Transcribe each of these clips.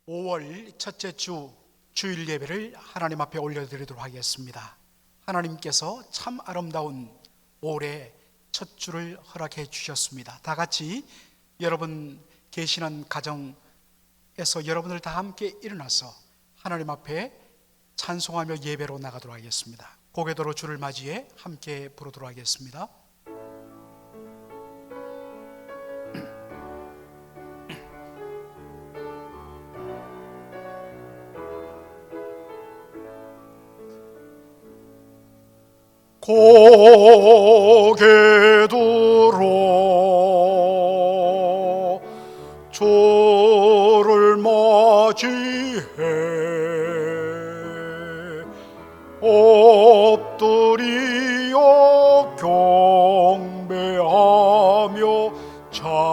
5월 첫째 주 주일 예배를 하나님 앞에 올려드리도록 하겠습니다. 하나님께서 참 아름다운 올해 첫 주를 허락해 주셨습니다. 다 같이 여러분 계시는 가정에서 여러분들 다 함께 일어나서 하나님 앞에 찬송하며 예배로 나가도록 하겠습니다. 고개도로 주를 맞이해 함께 부르도록 하겠습니다. 고개도로 주를 맞이해 엎드리어 경배하며 찬양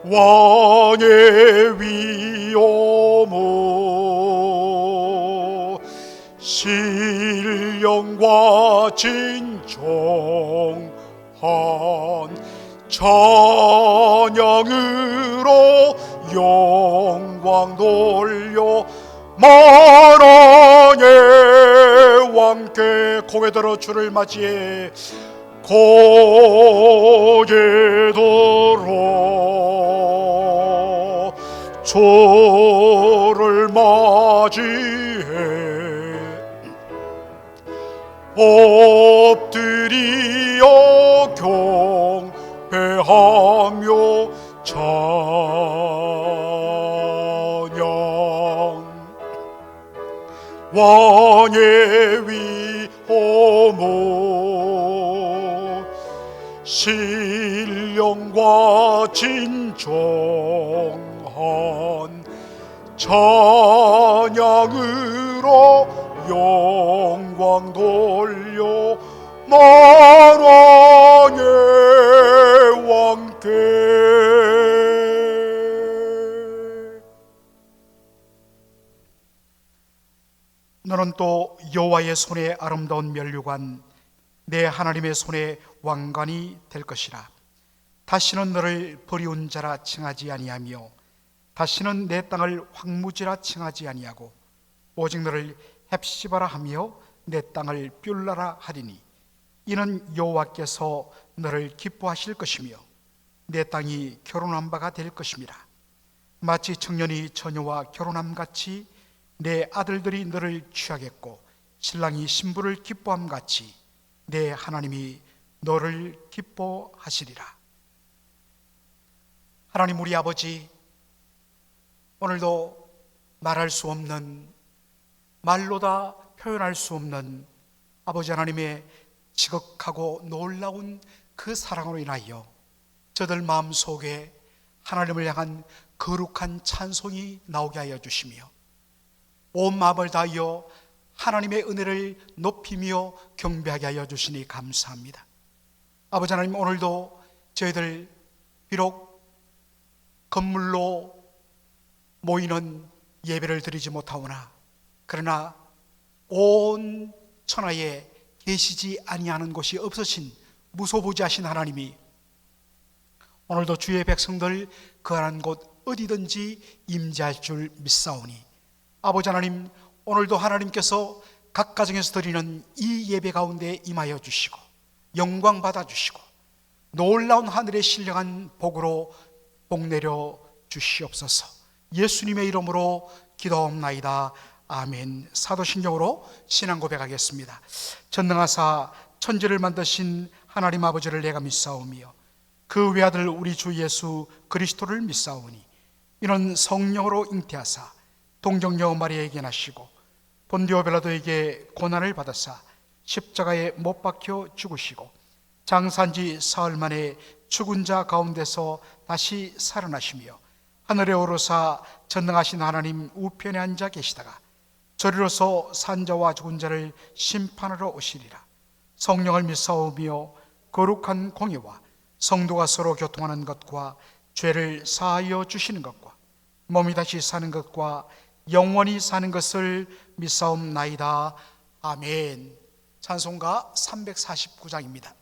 왕의 위엄을 신령과 진정한 찬양으로 영광 돌려 만왕의 왕께 고개들어 주를 맞이해 고개들어 주를 맞이해 엎드리어 경배하며 찬양 왕의 위엄을 신령과 진정한 찬양으로 영광 돌려 만왕의 왕께. 너는 또 여호와의 손에 아름다운 면류관 내 하나님의 손에 왕관이 될 것이라. 다시는 너를 버리운 자라 칭하지 아니하며 다시는 내 땅을 황무지라 칭하지 아니하고 오직 너를 헵시바라 하며 내 땅을 뷸라라 하리니 이는 여호와께서 너를 기뻐하실 것이며 내 땅이 결혼한 바가 될 것임이라. 마치 청년이 처녀와 결혼함 같이 내 아들들이 너를 취하겠고 신랑이 신부를 기뻐함 같이 내 하나님이 너를 기뻐하시리라. 하나님 우리 아버지, 오늘도 말할 수 없는, 말로 다 표현할 수 없는 아버지 하나님의 지극하고 놀라운 그 사랑으로 인하여 저들 마음속에 하나님을 향한 거룩한 찬송이 나오게 하여 주시며 온 마음을 다하여 하나님의 은혜를 높이며 경배하게 하여 주시니 감사합니다. 아버지 하나님, 오늘도 저희들 비록 건물로 모이는 예배를 드리지 못하오나 그러나 온 천하에 계시지 아니하는 곳이 없으신 무소부지하신 하나님이 오늘도 주의 백성들 거하는 곳 어디든지 임재할 줄 믿사오니 아버지 하나님, 오늘도 하나님께서 각 가정에서 드리는 이 예배 가운데 임하여 주시고 영광 받아 주시고 놀라운 하늘의 신령한 복으로 복 내려 주시옵소서. 예수님의 이름으로 기도하옵나이다. 아멘. 사도신경으로 신앙 고백하겠습니다. 전능하사 천지를 만드신 하나님 아버지를 내가 믿사오며 그 외아들 우리 주 예수 그리스도를 믿사오니 이는 성령으로 잉태하사 동정녀 마리아에게 나시고 본디오 빌라도에게 고난을 받으사 십자가에 못 박혀 죽으시고 장사한지 사흘 만에 죽은 자 가운데서 다시 살아나시며 하늘에 오르사 전능하신 하나님 우편에 앉아 계시다가 저리로서 산자와 죽은 자를 심판하러 오시리라. 성령을 믿사오며 거룩한 공예와 성도가 서로 교통하는 것과 죄를 사하여 주시는 것과 몸이 다시 사는 것과 영원히 사는 것을 믿사옵나이다. 아멘. 찬송가 349장입니다.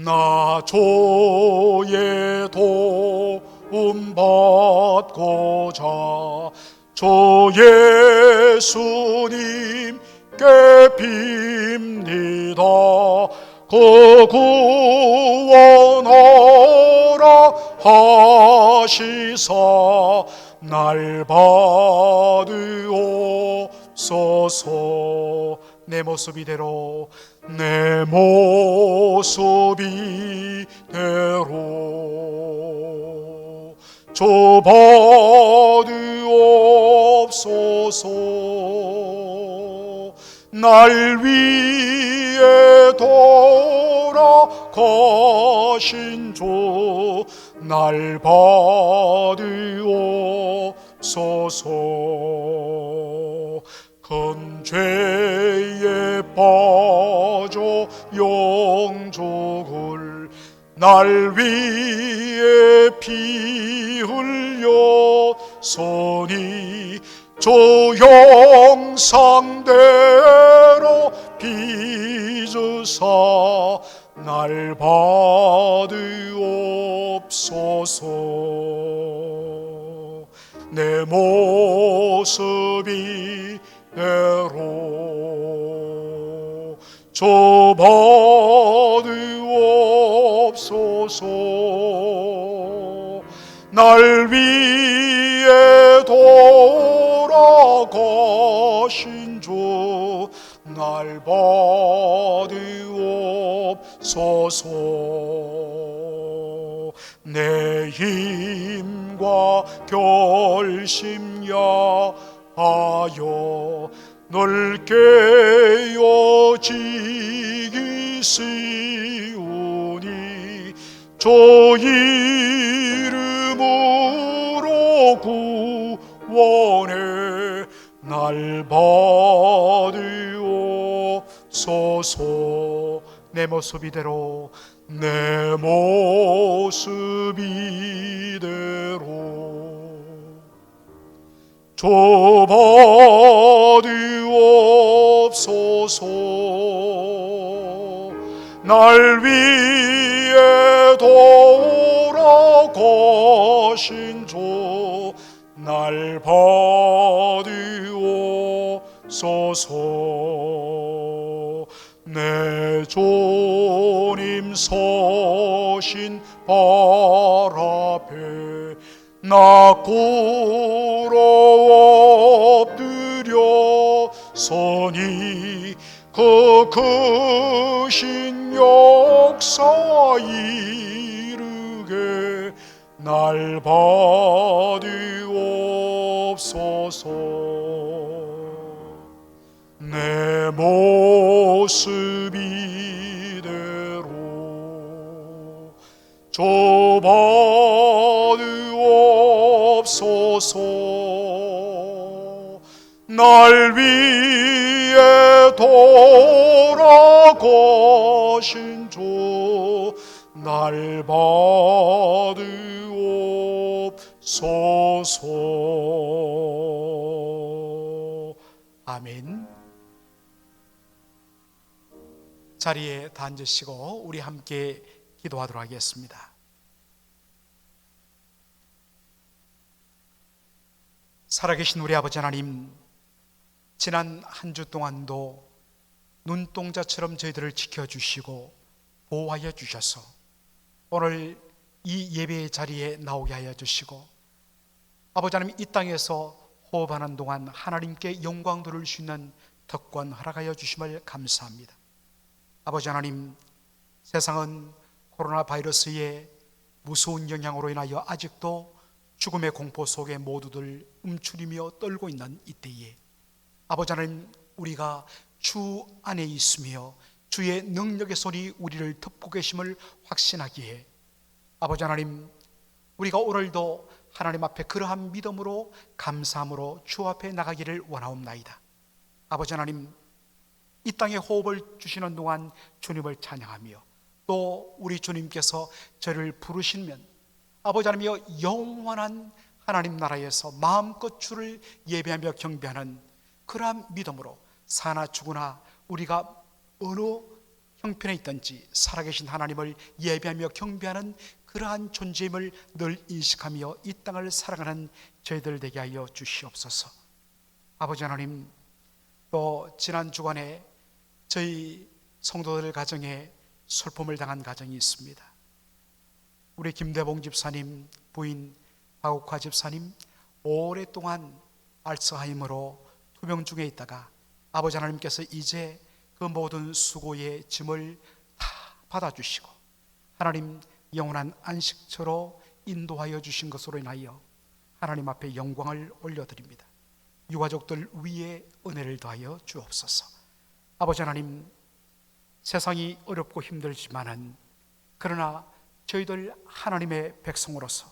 나 주의 도움 받고자 주 예수님께 빕니다. 그 구원하라 하시사 날 받으옵소서. 내 모습 이대로, 내 모습 이대로 주 받으옵소서. 날 위해 돌아가신 주 날 받으옵소서. 큰 죄에 빠져 영족을 날 위해 피 흘렸으니 주 형상대로 빚으사 날 받으옵소서. 내 모습이 대로 주 받으옵소서. 날 위해 돌아가신 주 날 받으옵소서. 내 힘과 결심야 하여 널 깨어지기 쉬우니 주 이름으로 구원해 날 받으옵소서. 내 모습 이대로, 내 모습 이대로 주 받으옵소서. 날 위해 돌아가신 주 날 받으옵소서. 내 주님 서신 발 앞에 나 꿇어 엎드렸으니 그 크신 역사 이르게 날 받으옵소서. 내 모습 이대로 주 받으옵소서. 날 위해 돌아가신 주 날 받으옵소서. 아멘. 자리에 다 앉으시고 우리 함께 기도하도록 하겠습니다. 살아계신 우리 아버지 하나님, 지난 한 주 동안도 눈동자처럼 저희들을 지켜주시고 보호하여 주셔서 오늘 이 예배의 자리에 나오게 하여 주시고, 아버지 하나님, 이 땅에서 호흡하는 동안 하나님께 영광 돌릴 수 있는 특권 허락하여 주심을 감사합니다. 아버지 하나님, 세상은 코로나 바이러스의 무서운 영향으로 인하여 아직도 죽음의 공포 속에 모두들 움츠리며 떨고 있는 이때에 아버지 하나님, 우리가 주 안에 있으며 주의 능력의 손이 우리를 덮고 계심을 확신하기에 아버지 하나님, 우리가 오늘도 하나님 앞에 그러한 믿음으로 감사함으로 주 앞에 나가기를 원하옵나이다. 아버지 하나님, 이 땅에 호흡을 주시는 동안 주님을 찬양하며 또 우리 주님께서 저를 부르시면 아버지 하나님이여 영원한 하나님 나라에서 마음껏 주를 예배하며 경배하는 그러한 믿음으로 사나 죽으나 우리가 어느 형편에 있든지 살아계신 하나님을 예배하며 경배하는 그러한 존재임을 늘 인식하며 이 땅을 살아가는 저희들 되게 하여 주시옵소서. 아버지 하나님, 또 지난 주간에 저희 성도들 가정에 슬픔을 당한 가정이 있습니다. 우리 김대봉 집사님 부인 박옥화 집사님 오랫동안 알츠하이머로 투병 중에 있다가 아버지 하나님께서 이제 그 모든 수고의 짐을 다 받아주시고 하나님 영원한 안식처로 인도하여 주신 것으로 인하여 하나님 앞에 영광을 올려드립니다. 유가족들 위에 은혜를 더하여 주옵소서. 아버지 하나님, 세상이 어렵고 힘들지만은 그러나 저희들 하나님의 백성으로서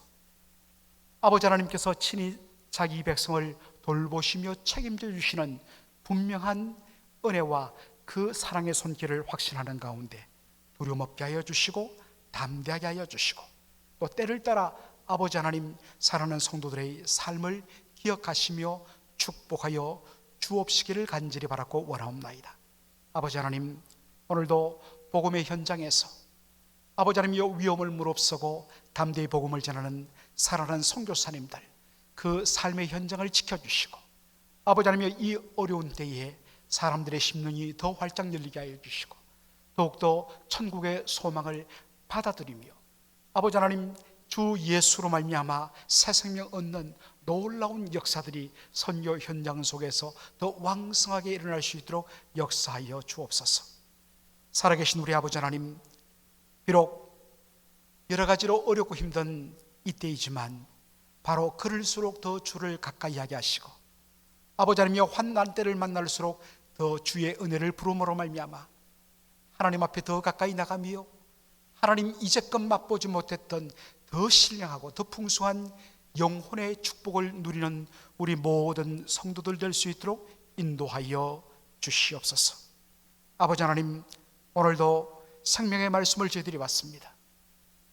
아버지 하나님께서 친히 자기 백성을 돌보시며 책임져 주시는 분명한 은혜와 그 사랑의 손길을 확신하는 가운데 두려움 없게 하여 주시고 담대하게 하여 주시고 또 때를 따라 아버지 하나님 사랑하는 성도들의 삶을 기억하시며 축복하여 주옵시기를 간절히 바라고 원하옵나이다. 아버지 하나님, 오늘도 복음의 현장에서 아버지 하나님이여 위험을 무릅쓰고 담대히 복음을 전하는 사랑하는 선교사님들 그 삶의 현장을 지켜주시고 아버지 하나님이여 이 어려운 때에 사람들의 심령이 더 활짝 열리게 하여 주시고 더욱더 천국의 소망을 받아들이며 아버지 하나님 주 예수로 말미암아 새 생명 얻는 놀라운 역사들이 선교 현장 속에서 더 왕성하게 일어날 수 있도록 역사하여 주옵소서. 살아계신 우리 아버지 하나님, 비록 여러 가지로 어렵고 힘든 이때이지만 바로 그럴수록 더 주를 가까이 하게 하시고 아버지 하나님이여 환난 때를 만날수록 더 주의 은혜를 부름으로 말미암아 하나님 앞에 더 가까이 나가며 하나님 이제껏 맛보지 못했던 더 신령하고 더 풍성한 영혼의 축복을 누리는 우리 모든 성도들 될 수 있도록 인도하여 주시옵소서. 아버지 하나님, 오늘도 생명의 말씀을 저희들이 왔습니다.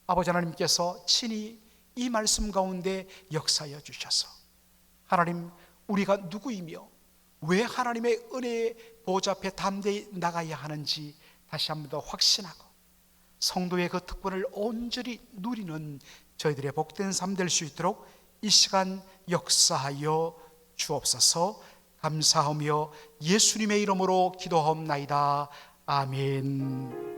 아버지 하나님께서 친히 이 말씀 가운데 역사하여 주셔서 하나님 우리가 누구이며 왜 하나님의 은혜의 보좌 앞에 담대히 나가야 하는지 다시 한 번 더 확신하고 성도의 그 특권을 온전히 누리는 저희들의 복된 삶 될 수 있도록 이 시간 역사하여 주옵소서. 감사하며 예수님의 이름으로 기도하옵나이다. 아멘.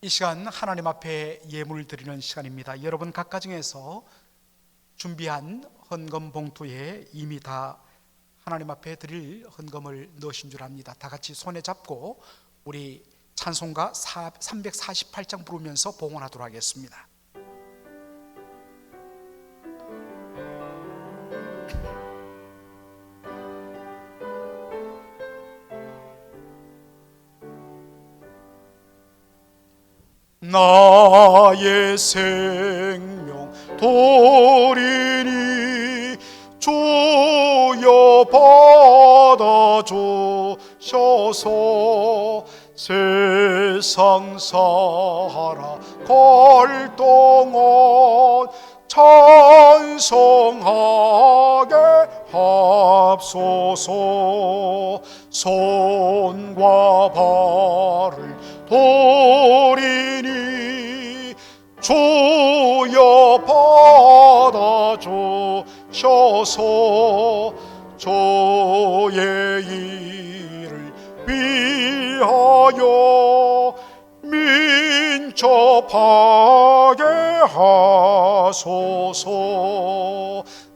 이 시간 하나님 앞에 예물을 드리는 시간입니다. 여러분 각 가정에서 준비한 헌금 봉투에 이미 다 하나님 앞에 드릴 헌금을 넣으신 줄 압니다. 다 같이 손에 잡고 우리 찬송가 348장 부르면서 봉헌하도록 하겠습니다. 나의 생명 돌이니 주여 받아주셔서 세상 살아갈 동안 찬송하게 합소서. 손과 발을 돌이니 주여 받아주셔서 주의 일을 위하여 민첩하게 하소서.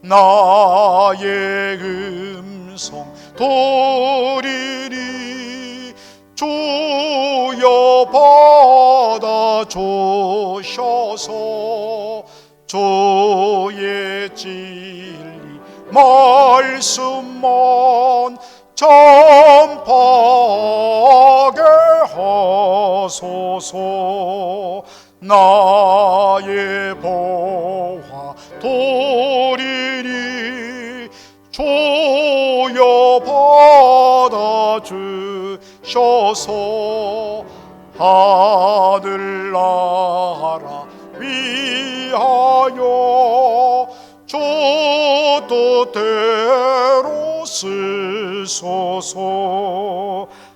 나의 음성 들으니 주여 받아주셔서 주의 진리 말씀만 전파하게 하소서. 나의 보화 돌이니 주여 받아주셔서 하늘나라 위하여 주 뜻대로 쓰소서.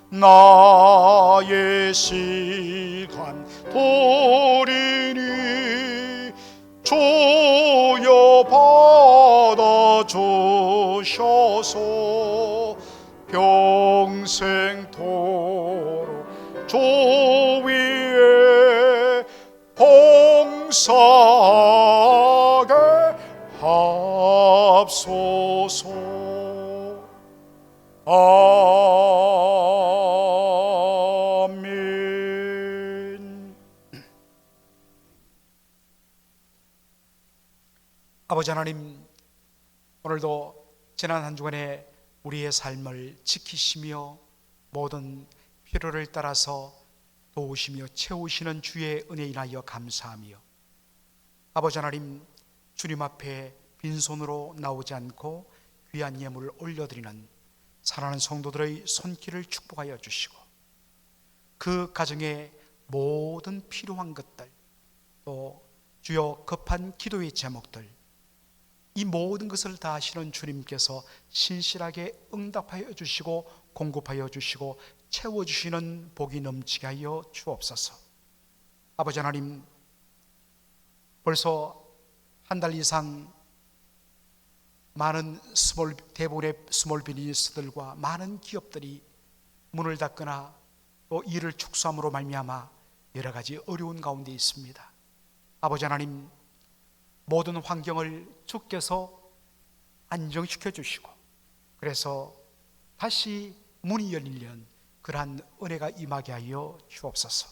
나의 시간 돌이니 주여 받아주셔서 평생토록 주 위에 봉사하게 합소서. 아멘. 아버지 하나님, 오늘도 지난 한 주간에 우리의 삶을 지키시며 모든 필요를 따라서 도우시며 채우시는 주의 은혜에 인하여 감사하며, 아버지 하나님, 주님 앞에 빈손으로 나오지 않고 귀한 예물을 올려드리는 사랑하는 성도들의 손길을 축복하여 주시고, 그 가정에 모든 필요한 것들, 또 주여 급한 기도의 제목들, 이 모든 것을 다 아시는 주님께서 신실하게 응답하여 주시고 공급하여 주시고 채워주시는 복이 넘치게 하여 주옵소서. 아버지 하나님, 벌써 한 달 이상 많은 대부분의 스몰 비즈니스들과 많은 기업들이 문을 닫거나 또 일을 축소함으로 말미암아 여러 가지 어려운 가운데 있습니다. 아버지 하나님, 모든 환경을 주께서 안정시켜 주시고, 그래서 다시 문이 열리는 그러한 은혜가 임하게 하여 주옵소서.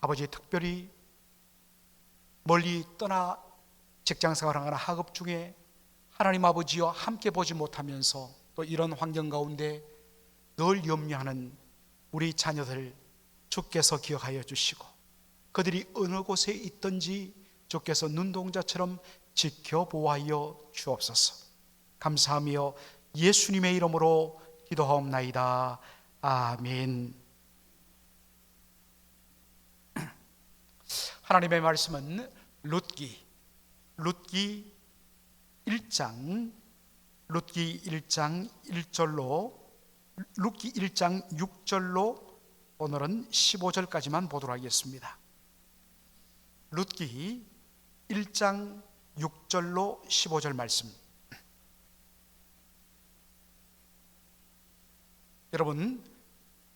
아버지, 특별히 멀리 떠나 직장생활하거나 학업 중에 하나님 아버지와 함께 보지 못하면서 또 이런 환경 가운데 늘 염려하는 우리 자녀들 주께서 기억하여 주시고, 그들이 어느 곳에 있든지 주께서 눈동자처럼 지켜보아하여 주옵소서. 감사하며 예수님의 이름으로 기도하옵나이다. 아멘. 하나님의 말씀은 룻기 1장 6절로 오늘은 15절까지만 보도록 하겠습니다. 룻기 1장 6절로 15절 말씀. 여러분,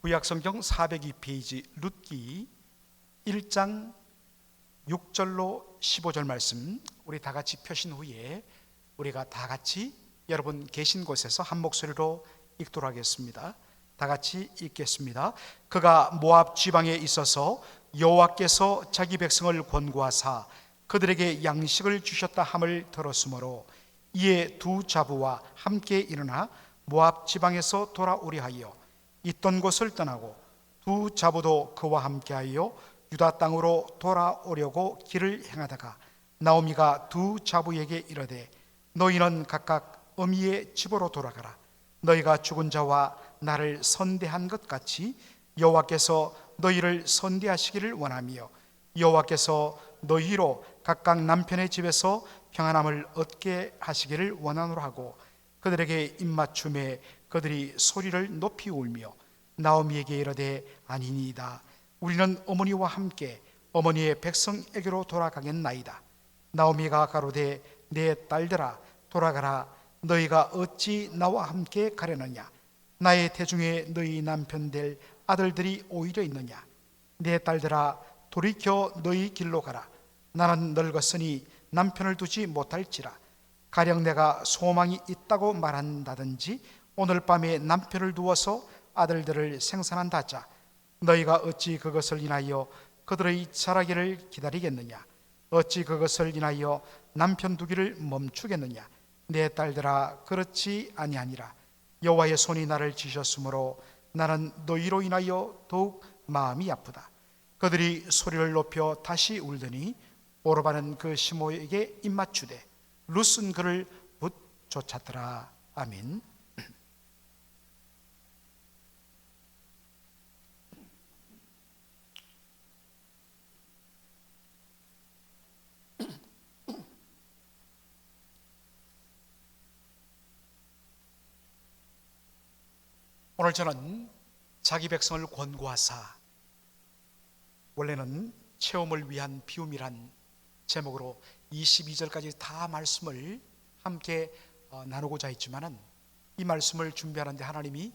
구약성경 402페이지 룻기 1장 6절로 15절 말씀 우리 다 같이 펴신 후에 우리가 다 같이 여러분 계신 곳에서 한 목소리로 읽도록 하겠습니다. 다 같이 읽겠습니다. 그가 모압 지방에 있어서 여호와께서 자기 백성을 권고하사 그들에게 양식을 주셨다 함을 들었으므로 이에 두 자부와 함께 일어나 모압 지방에서 돌아오려 하여 있던 곳을 떠나고 두 자부도 그와 함께하여 유다 땅으로 돌아오려고 길을 행하다가 나오미가 두 자부에게 이르되 너희는 각각 어미의 집으로 돌아가라. 너희가 죽은 자와 나를 선대한 것 같이 여호와께서 너희를 선대하시기를 원하며 여호와께서 너희로 각각 남편의 집에서 평안함을 얻게 하시기를 원하노라 하고 그들에게 입맞춤에 그들이 소리를 높이 울며 나오미에게 이르되 아니니이다. 우리는 어머니와 함께 어머니의 백성에게로 돌아가겠나이다. 나오미가 가로되 내 딸들아 돌아가라. 너희가 어찌 나와 함께 가려느냐? 나의 태중에 너희 남편 될 아들들이 오히려 있느냐? 내 딸들아 돌이켜 너희 길로 가라. 나는 늙었으니 남편을 두지 못할지라. 가령 내가 소망이 있다고 말한다든지 오늘 밤에 남편을 두어서 아들들을 생산한다 하자. 너희가 어찌 그것을 인하여 그들의 자라기를 기다리겠느냐? 어찌 그것을 인하여 남편 두기를 멈추겠느냐? 내 딸들아 그렇지 아니하니라. 여호와의 손이 나를 지셨으므로 나는 너희로 인하여 더욱 마음이 아프다. 그들이 소리를 높여 다시 울더니 오르바는 그 시모에게 입맞추되 룻은 그를 붓 쫓았더라. 아멘. 오늘 저는 자기 백성을 권고하사, 원래는 체험을 위한 비움이란 제목으로 22절까지 다 말씀을 함께 나누고자 했지만은, 이 말씀을 준비하는데 하나님이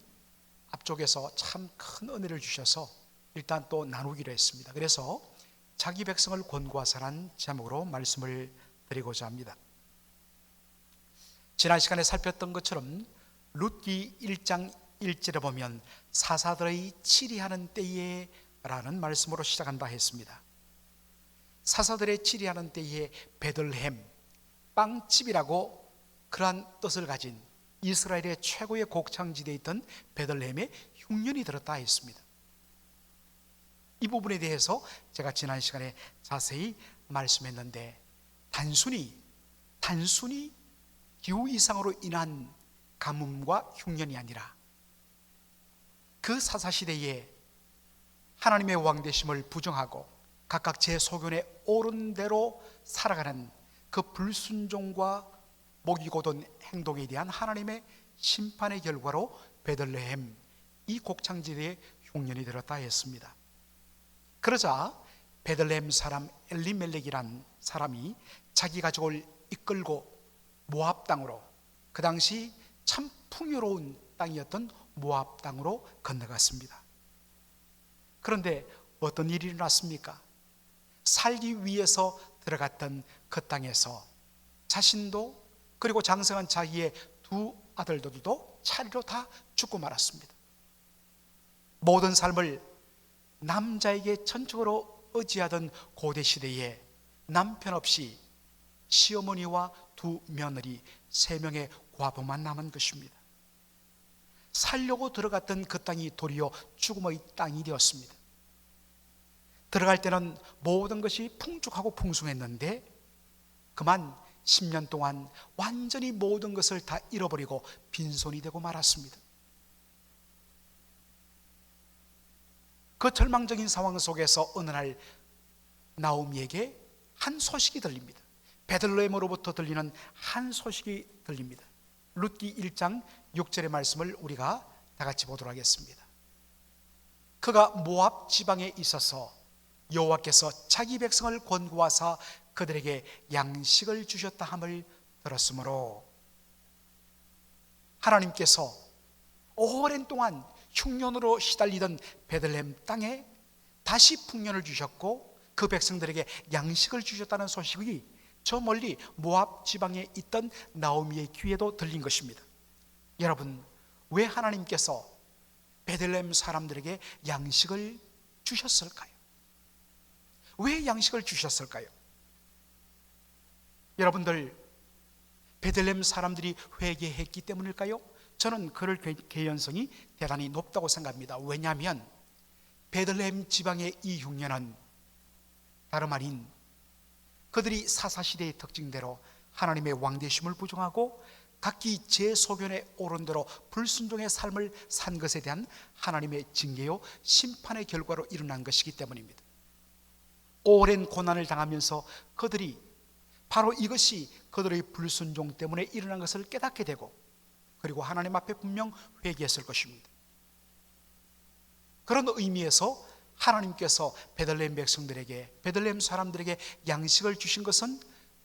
앞쪽에서 참 큰 은혜를 주셔서 일단 또 나누기로 했습니다. 그래서 자기 백성을 권고하사라는 제목으로 말씀을 드리고자 합니다. 지난 시간에 살폈던 것처럼 룻기 1장 1절에 보면 사사들의 치리하는 때에 라는 말씀으로 시작한 바 했습니다. 사사들의 치리하는 때에 베들레헴, 빵집이라고 그러한 뜻을 가진 이스라엘의 최고의 곡창지대에 있던 베들레헴에 흉년이 들었다 했습니다. 이 부분에 대해서 제가 지난 시간에 자세히 말씀했는데, 단순히 기후 이상으로 인한 가뭄과 흉년이 아니라 그 사사시대에 하나님의 왕되심을 부정하고 각각 제 소견에 옳은 대로 살아가는 그 불순종과 목이 곧은 행동에 대한 하나님의 심판의 결과로 베들레헴, 이 곡창지대에 흉년이 들었다 했습니다. 그러자 베들레헴 사람 엘리멜렉이란 사람이 자기 가족을 이끌고 모압 땅으로, 그 당시 참 풍요로운 땅이었던 모압 땅으로 건너갔습니다. 그런데 어떤 일이 일어났습니까? 살기 위해서 들어갔던 그 땅에서 자신도 그리고 장성한 자기의 두 아들들도 차례로 다 죽고 말았습니다. 모든 삶을 남자에게 전적으로 의지하던 고대 시대에 남편 없이 시어머니와 두 며느리, 3명의 과부만 남은 것입니다. 살려고 들어갔던 그 땅이 도리어 죽음의 땅이 되었습니다. 들어갈 때는 모든 것이 풍족하고 풍성했는데 그만 10년 동안 완전히 모든 것을 다 잃어버리고 빈손이 되고 말았습니다. 그 절망적인 상황 속에서 어느 날 나오미에게 한 소식이 들립니다. 베들레헴으로부터 들리는 한 소식이 들립니다. 룻기 1장 6절의 말씀을 우리가 다 같이 보도록 하겠습니다. 그가 모압 지방에 있어서 여호와께서 자기 백성을 권고하사 그들에게 양식을 주셨다 함을 들었으므로, 하나님께서 오랜 동안 흉년으로 시달리던 베들레헴 땅에 다시 풍년을 주셨고 그 백성들에게 양식을 주셨다는 소식이 저 멀리 모압 지방에 있던 나오미의 귀에도 들린 것입니다. 여러분, 왜 하나님께서 베들레헴 사람들에게 양식을 주셨을까요? 왜 양식을 주셨을까요? 여러분들, 베들레헴 사람들이 회개했기 때문일까요? 저는 그럴 개연성이 대단히 높다고 생각합니다. 왜냐하면 베들레헴 지방의 이 흉년은 다름 아닌 그들이 사사시대의 특징대로 하나님의 왕되심을 부정하고 각기 제 소견에 옳은 대로 불순종의 삶을 산 것에 대한 하나님의 징계요 심판의 결과로 일어난 것이기 때문입니다. 오랜 고난을 당하면서 그들이 바로 이것이 그들의 불순종 때문에 일어난 것을 깨닫게 되고, 그리고 하나님 앞에 분명 회개했을 것입니다. 그런 의미에서 하나님께서 베들레헴 백성들에게, 베들레헴 사람들에게 양식을 주신 것은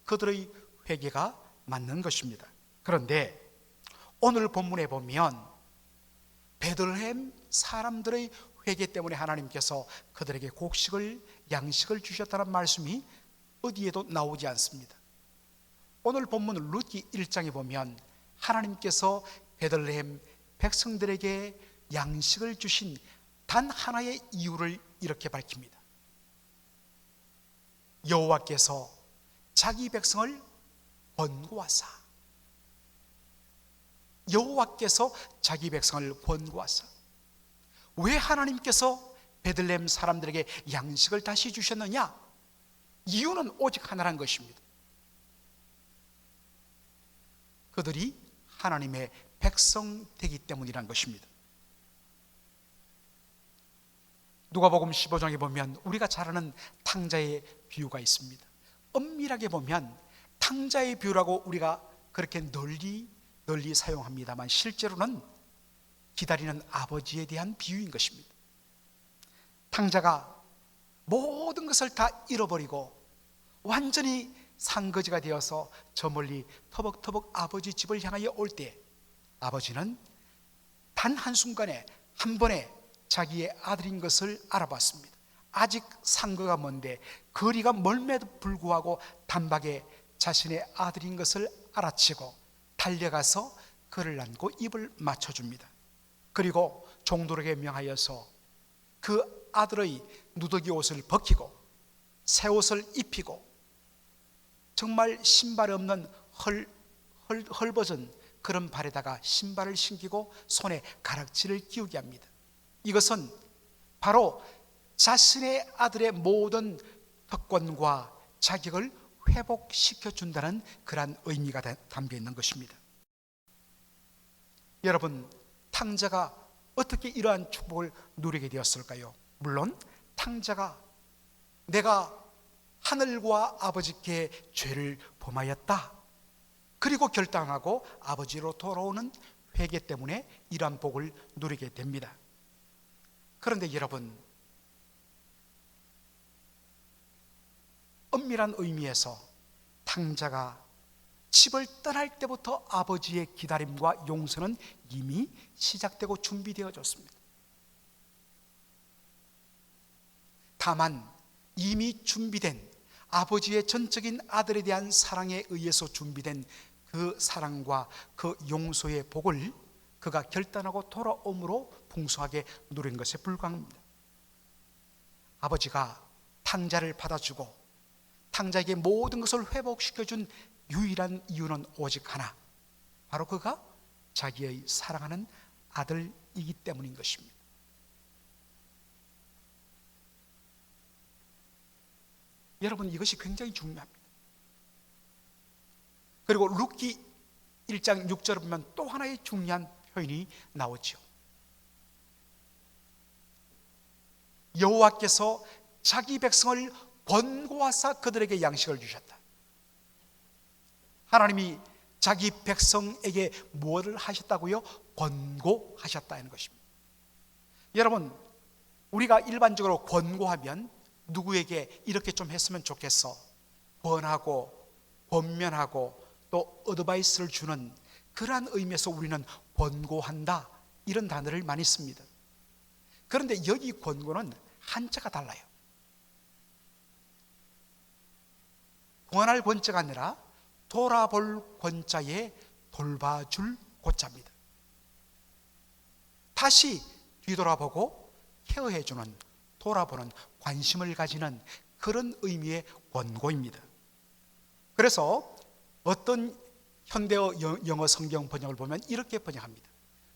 그들의 회개가 맞는 것입니다. 그런데 오늘 본문에 보면 베들레헴 사람들의 회개 때문에 하나님께서 그들에게 곡식을, 양식을 주셨다는 말씀이 어디에도 나오지 않습니다. 오늘 본문 룻기 1장에 보면 하나님께서 베들레헴 백성들에게 양식을 주신 단 하나의 이유를 이렇게 밝힙니다. 여호와께서 자기 백성을 권고하사, 여호와께서 자기 백성을 권고하사. 왜 하나님께서 베들레헴 사람들에게 양식을 다시 주셨느냐? 이유는 오직 하나란 것입니다. 그들이 하나님의 백성 되기 때문이란 것입니다. 누가복음 15장에 보면 우리가 잘 아는 탕자의 비유가 있습니다. 엄밀하게 보면 탕자의 비유라고 우리가 그렇게 널리 사용합니다만 실제로는 기다리는 아버지에 대한 비유인 것입니다. 탕자가 모든 것을 다 잃어버리고 완전히 상거지가 되어서 저 멀리 터벅터벅 아버지 집을 향하여 올 때 아버지는 단 한순간에 한 번에 자기의 아들인 것을 알아봤습니다. 아직 상거가 먼데 거리가 멀음에도 불구하고 단박에 자신의 아들인 것을 알아채고 달려가서 그를 안고 입을 맞춰줍니다. 그리고 종들에게 명하여서 그 아들의 누더기 옷을 벗기고 새 옷을 입히고 정말 신발 없는 헐벗은 그런 발에다가 신발을 신기고 손에 가락지를 끼우게 합니다. 이것은 바로 자신의 아들의 모든 특권과 자격을 회복시켜 준다는 그러한 의미가 담겨 있는 것입니다. 여러분, 탕자가 어떻게 이러한 축복을 누리게 되었을까요? 물론 탕자가 내가 하늘과 아버지께 죄를 범하였다, 그리고 결단하고 아버지로 돌아오는 회개 때문에 이러한 복을 누리게 됩니다. 그런데 여러분, 엄밀한 의미에서 탕자가 집을 떠날 때부터 아버지의 기다림과 용서는 이미 시작되고 준비되어졌습니다. 다만 이미 준비된 아버지의 전적인 아들에 대한 사랑에 의해서 준비된 그 사랑과 그 용서의 복을 그가 결단하고 돌아옴으로 풍성하게 누린 것에 불과합니다. 아버지가 탕자를 받아주고 탕자에게 모든 것을 회복시켜준 유일한 이유는 오직 하나, 바로 그가 자기의 사랑하는 아들이기 때문인 것입니다. 여러분, 이것이 굉장히 중요합니다. 그리고 룻기 1장 6절을 보면 또 하나의 중요한 표현이 나오죠. 여호와께서 자기 백성을 권고하사 그들에게 양식을 주셨다. 하나님이 자기 백성에게 무엇을 하셨다고요? 권고하셨다는 것입니다. 여러분, 우리가 일반적으로 권고하면 누구에게 이렇게 좀 했으면 좋겠어, 권하고 권면하고 또 어드바이스를 주는 그러한 의미에서 우리는 권고한다, 이런 단어를 많이 씁니다. 그런데 여기 권고는 한자가 달라요. 권할 권자가 아니라 돌아볼 권자에 돌봐줄 고자입니다. 다시 뒤돌아보고 케어해주는, 돌아보는, 관심을 가지는 그런 의미의 권고입니다. 그래서 어떤 현대어 영어 성경 번역을 보면 이렇게 번역합니다.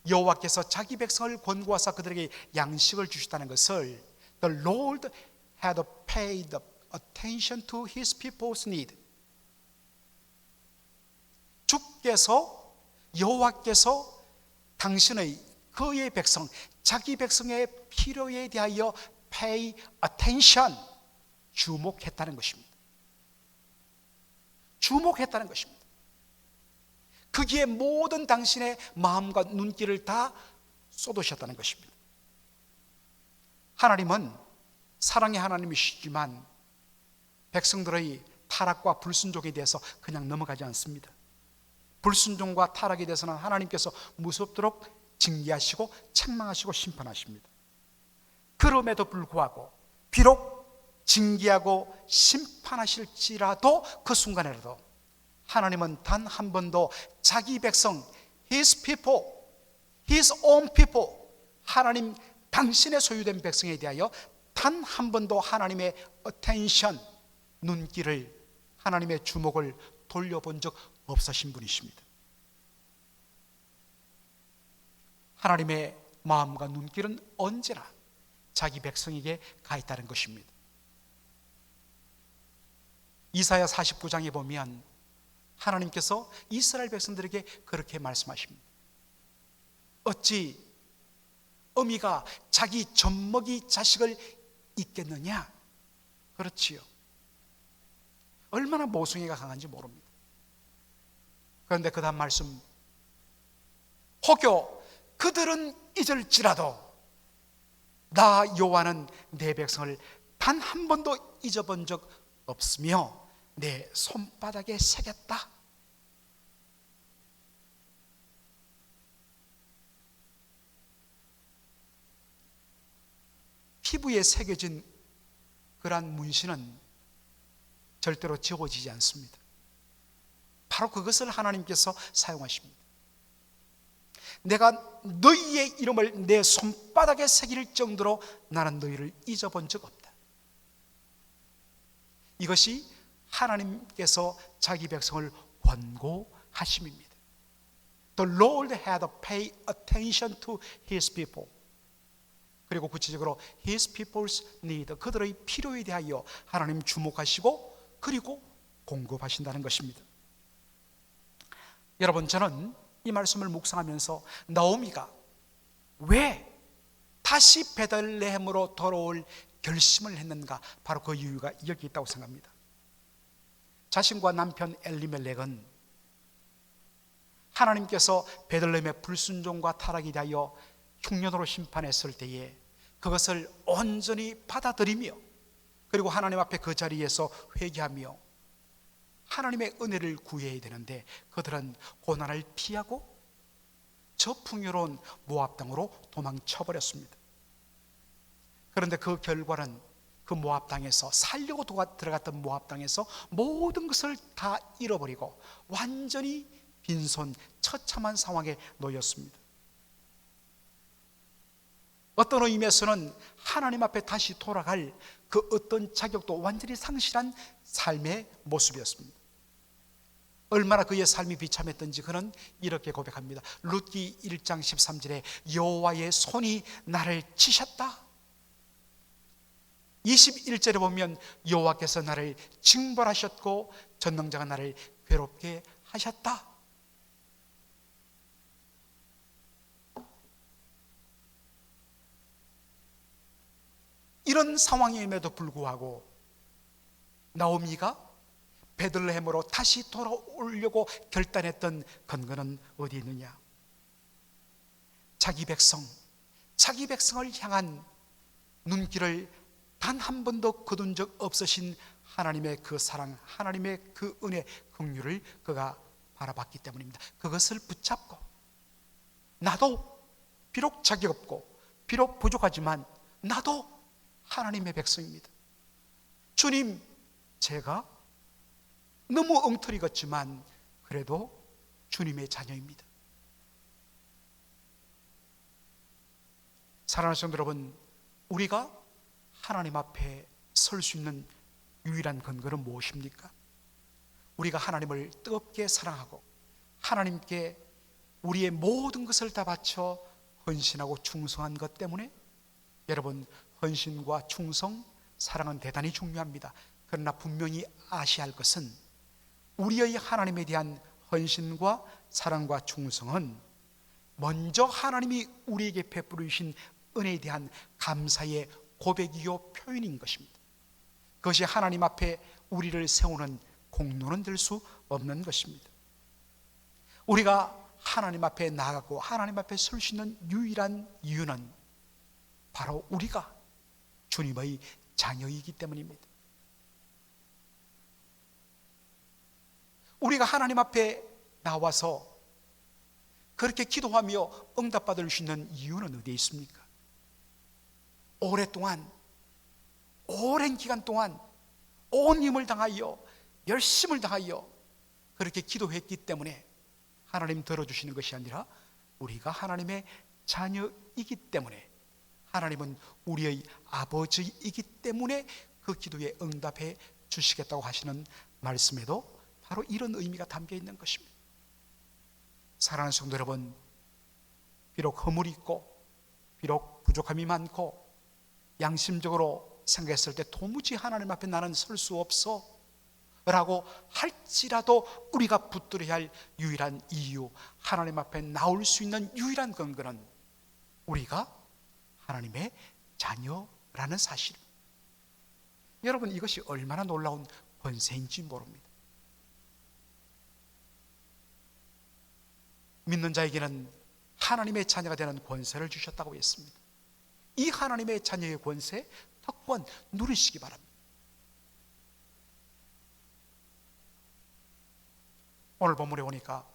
여호와께서 자기 백성을 권고하사 그들에게 양식을 주셨다는 것을 The Lord had paid attention to his people's need. 주께서, 여호와께서 당신의 그의 백성, 자기 백성의 필요에 대하여 pay attention, 주목했다는 것입니다. 주목했다는 것입니다. 거기에 모든 당신의 마음과 눈길을 다 쏟으셨다는 것입니다. 하나님은 사랑의 하나님이시지만 백성들의 타락과 불순종에 대해서 그냥 넘어가지 않습니다. 불순종과 타락에 대해서는 하나님께서 무섭도록 징계하시고 책망하시고 심판하십니다. 그럼에도 불구하고 비록 징계하고 심판하실지라도 그 순간에라도 하나님은 단 한 번도 자기 백성, His people, His own people, 하나님 당신의 소유된 백성에 대하여 단 한 번도 하나님의 attention, 눈길을, 하나님의 주목을 돌려본 적 없으신 분이십니다. 하나님의 마음과 눈길은 언제나 자기 백성에게 가 있다는 것입니다. 이사야 49장에 보면 하나님께서 이스라엘 백성들에게 그렇게 말씀하십니다. 어찌 어미가 자기 젖먹이 자식을 잊겠느냐? 그렇지요. 얼마나 모성애가 강한지 모릅니다. 그런데 그 다음 말씀, 혹여 그들은 잊을지라도 나 여호와는 내 백성을 단 한 번도 잊어본 적 없으며 내 손바닥에 새겼다. 피부에 새겨진 그러한 문신은 절대로 지워지지 않습니다. 바로 그것을 하나님께서 사용하십니다. 내가 너희의 이름을 내 손바닥에 새길 정도로 나는 너희를 잊어본 적 없다. 이것이 하나님께서 자기 백성을 권고하심입니다. The Lord had paid attention to His people. 그리고 구체적으로 His people's need, 그들의 필요에 대하여 하나님 주목하시고 그리고 공급하신다는 것입니다. 여러분, 저는 이 말씀을 묵상하면서 나오미가 왜 다시 베들레헴으로 돌아올 결심을 했는가, 바로 그 이유가 여기 있다고 생각합니다. 자신과 남편 엘리멜렉은 하나님께서 베들레헴의 불순종과 타락에 대하여 흉년으로 심판했을 때에 그것을 온전히 받아들이며 그리고 하나님 앞에 그 자리에서 회개하며 하나님의 은혜를 구해야 되는데 그들은 고난을 피하고 저 풍요로운 모압 땅으로 도망쳐버렸습니다. 그런데 그 결과는 그 모압 땅에서 살려고 들어갔던 모압 땅에서 모든 것을 다 잃어버리고 완전히 빈손 처참한 상황에 놓였습니다. 어떤 의미에서는 하나님 앞에 다시 돌아갈 그 어떤 자격도 완전히 상실한 삶의 모습이었습니다. 얼마나 그의 삶이 비참했던지 그는 이렇게 고백합니다. 룻기 1장 13절에 여호와의 손이 나를 치셨다. 21절에 보면 여호와께서 나를 징벌하셨고 전능자가 나를 괴롭게 하셨다. 이런 상황임에도 불구하고 나오미가 베들레헴으로 다시 돌아오려고 결단했던 근거는 어디 있느냐? 자기 백성을 향한 눈길을 단 한 번도 거둔 적 없으신 하나님의 그 사랑, 하나님의 그 은혜, 긍휼을 그가 바라봤기 때문입니다. 그것을 붙잡고 나도 비록 자격 없고 비록 부족하지만 나도 하나님의 백성입니다. 주님, 제가 너무 엉터리 같지만 그래도 주님의 자녀입니다. 사랑하는 성도 여러분, 우리가 하나님 앞에 설 수 있는 유일한 근거는 무엇입니까? 우리가 하나님을 뜨겁게 사랑하고 하나님께 우리의 모든 것을 다 바쳐 헌신하고 충성한 것 때문에, 여러분, 헌신과 충성, 사랑은 대단히 중요합니다. 그러나 분명히 아셔야 할 것은 우리의 하나님에 대한 헌신과 사랑과 충성은 먼저 하나님이 우리에게 베풀어 주신 은혜에 대한 감사의 고백이요 표현인 것입니다. 그것이 하나님 앞에 우리를 세우는 공로는 될 수 없는 것입니다. 우리가 하나님 앞에 나가고 하나님 앞에 설 수 있는 유일한 이유는 바로 우리가 주님의 자녀이기 때문입니다. 우리가 하나님 앞에 나와서 그렇게 기도하며 응답받을 수 있는 이유는 어디에 있습니까? 오랜 기간 동안 온 힘을 당하여 열심을 당하여 그렇게 기도했기 때문에 하나님 들어주시는 것이 아니라 우리가 하나님의 자녀이기 때문에, 하나님은 우리의 아버지이기 때문에 그 기도에 응답해 주시겠다고 하시는 말씀에도 바로 이런 의미가 담겨 있는 것입니다. 사랑하는 성도 여러분, 비록 허물이 있고 비록 부족함이 많고 양심적으로 생각했을 때 도무지 하나님 앞에 나는 설 수 없어, 라고 할지라도 우리가 붙들어야 할 유일한 이유, 하나님 앞에 나올 수 있는 유일한 근거는 우리가 하나님의 자녀라는 사실. 여러분, 이것이 얼마나 놀라운 권세인지 모릅니다. 믿는 자에게는 하나님의 자녀가 되는 권세를 주셨다고 했습니다. 이 하나님의 자녀의 권세, 특권 누리시기 바랍니다. 오늘 본문에 보니까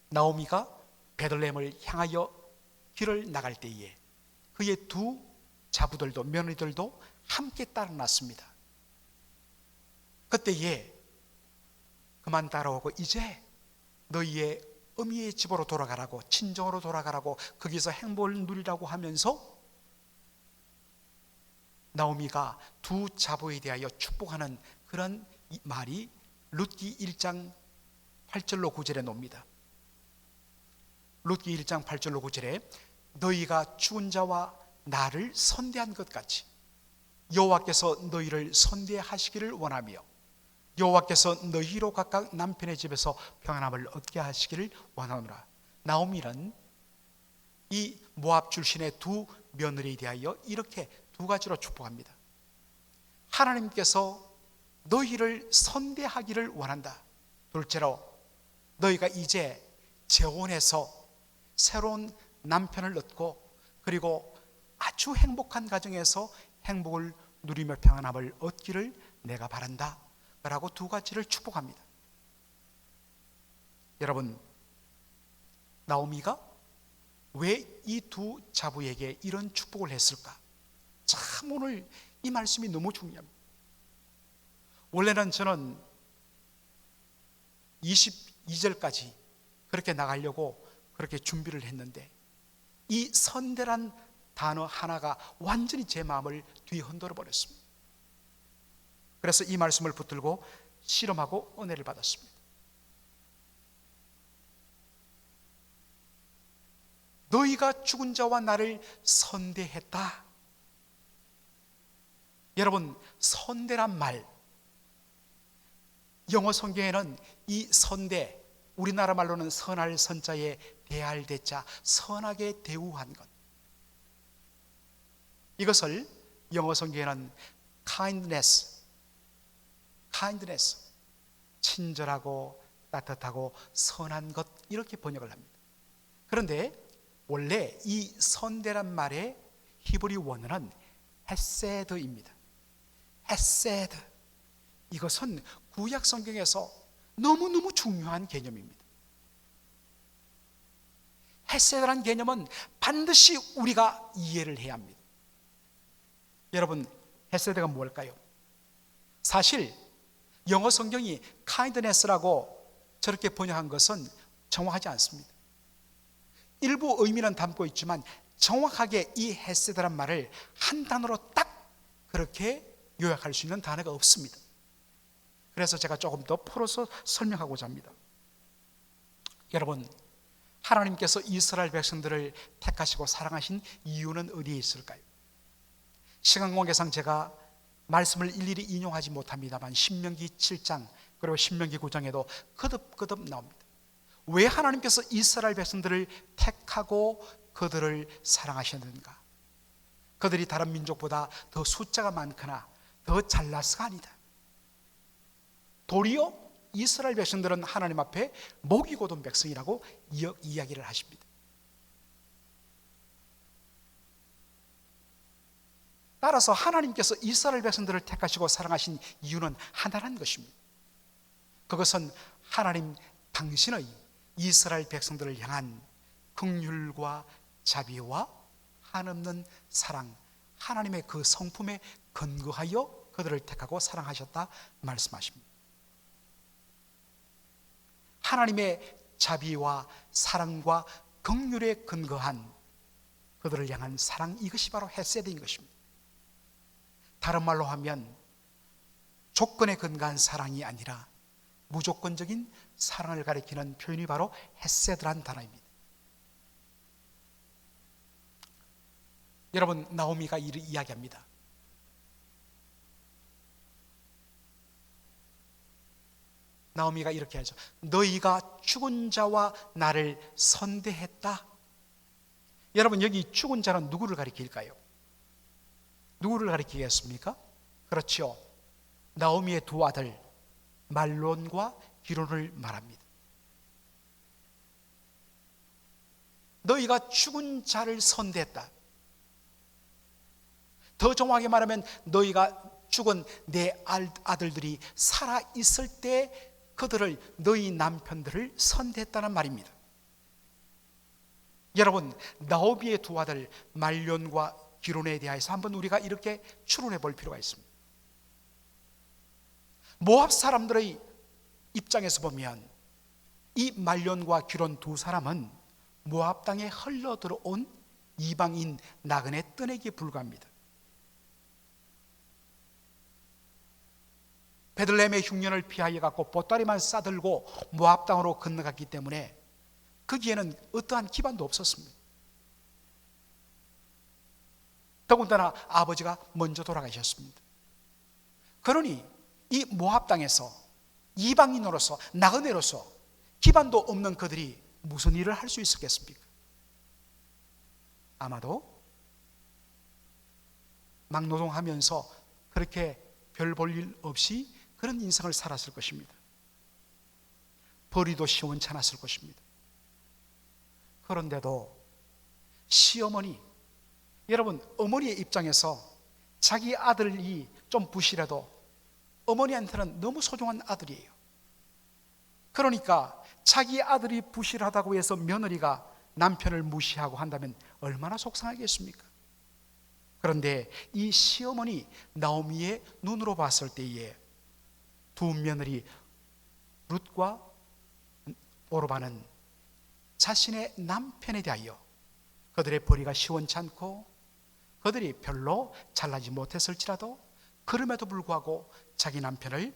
나오미가 베들레헴을 향하여 길을 나갈 때에 그의 두 자부들도, 며느리들도 함께 따라 났습니다. 그때에 그만 따라오고 이제 너희의 어미의 집으로 돌아가라고, 친정으로 돌아가라고, 거기서 행복을 누리라고 하면서 나오미가 두 자부에 대하여 축복하는 그런 말이 룻기 1장 8절로 9절에 나옵니다. 룻기 1장 8절로 9절에 너희가 죽은 자와 나를 선대한 것 같이 여호와께서 너희를 선대하시기를 원하며 여호와께서 너희로 각각 남편의 집에서 평안함을 얻게 하시기를 원하노라. 나오미는 이 모압 출신의 두 며느리에 대하여 이렇게 두 가지로 축복합니다. 하나님께서 너희를 선대하기를 원한다. 둘째로 너희가 이제 재혼해서 새로운 남편을 얻고 그리고 아주 행복한 가정에서 행복을 누리며 평안함을 얻기를 내가 바란다 라고 두 가지를 축복합니다. 여러분, 나오미가 왜 이 두 자부에게 이런 축복을 했을까? 참 오늘 이 말씀이 너무 중요합니다. 원래는 저는 22절까지 그렇게 나가려고 그렇게 준비를 했는데 이 선대란 단어 하나가 완전히 제 마음을 뒤흔들어 버렸습니다. 그래서 이 말씀을 붙들고 실험하고 은혜를 받았습니다. 너희가 죽은 자와 나를 선대했다. 여러분, 선대란 말, 영어 성경에는 이 선대, 우리나라 말로는 선할 선자에 대할 대자, 선하게 대우한 것, 이것을 영어 성경에는 kindness, 친절하고 따뜻하고 선한 것, 이렇게 번역을 합니다. 그런데 원래 이 선대란 말의 히브리 원어는 헤세드입니다. 헤세드, 이것은 구약 성경에서 너무너무 중요한 개념입니다. 헤세드란 개념은 반드시 우리가 이해를 해야 합니다. 여러분, 헤세드가 뭘까요? 사실 영어 성경이 kindness라고 저렇게 번역한 것은 정확하지 않습니다. 일부 의미는 담고 있지만 정확하게 이 헤세드란 말을 한 단어로 딱 그렇게 요약할 수 있는 단어가 없습니다. 그래서 제가 조금 더 풀어서 설명하고자 합니다. 여러분, 하나님께서 이스라엘 백성들을 택하시고 사랑하신 이유는 어디에 있을까요? 시간 관계상 제가 말씀을 일일이 인용하지 못합니다만 신명기 7장 그리고 신명기 9장에도 거듭거듭 나옵니다. 왜 하나님께서 이스라엘 백성들을 택하고 그들을 사랑하셨는가? 그들이 다른 민족보다 더 숫자가 많거나 더 잘나서가 아니다. 도리어 이스라엘 백성들은 하나님 앞에 목이 곧은 백성이라고 이야기를 하십니다. 따라서 하나님께서 이스라엘 백성들을 택하시고 사랑하신 이유는 하나라는 것입니다. 그것은 하나님 당신의 이스라엘 백성들을 향한 긍휼과 자비와 한없는 사랑, 하나님의 그 성품에 근거하여 그들을 택하고 사랑하셨다 말씀하십니다. 하나님의 자비와 사랑과 긍휼에 근거한 그들을 향한 사랑, 이것이 바로 헤세드인 것입니다. 다른 말로 하면 조건에 근거한 사랑이 아니라 무조건적인 사랑을 가리키는 표현이 바로 헤세드란 단어입니다. 여러분, 나오미가 이를 이야기합니다. 나오미가 이렇게 하죠. 너희가 죽은 자와 나를 선대했다. 여러분, 여기 죽은 자는 누구를 가리킬까요? 누구를 가리키겠습니까? 그렇죠, 나오미의 두 아들 말론과 기론을 말합니다. 너희가 죽은 자를 선대했다. 더 정확하게 말하면 너희가 죽은 내 아들들이 살아있을 때 그들을, 너희 남편들을 선대했다는 말입니다. 여러분, 나오미의 두 아들 말론과 기론에 대해서 한번 우리가 이렇게 추론해 볼 필요가 있습니다. 모압 사람들의 입장에서 보면 이 말론과 기론 두 사람은 모압 땅에 흘러 들어온 이방인 나그네 뜨내기에 불과합니다. 베들레헴의 흉년을 피하여 갖고 보따리만 싸들고 모압 땅으로 건너갔기 때문에 거기에는 어떠한 기반도 없었습니다. 더군다나 아버지가 먼저 돌아가셨습니다. 그러니 이 모압 땅에서 이방인으로서, 나그네로서 기반도 없는 그들이 무슨 일을 할 수 있었겠습니까? 아마도 막노동하면서 그렇게 별 볼 일 없이 그런 인생을 살았을 것입니다. 벌이도 시원찮았을 것입니다. 그런데도 시어머니, 여러분, 어머니의 입장에서 자기 아들이 좀 부실해도 어머니한테는 너무 소중한 아들이에요. 그러니까 자기 아들이 부실하다고 해서 며느리가 남편을 무시하고 한다면 얼마나 속상하겠습니까? 그런데 이 시어머니 나오미의 눈으로 봤을 때에 두 며느리 룻과 오르바는 자신의 남편에 대하여 그들의 벌이가 시원찮고 그들이 별로 잘나지 못했을지라도 그럼에도 불구하고 자기 남편을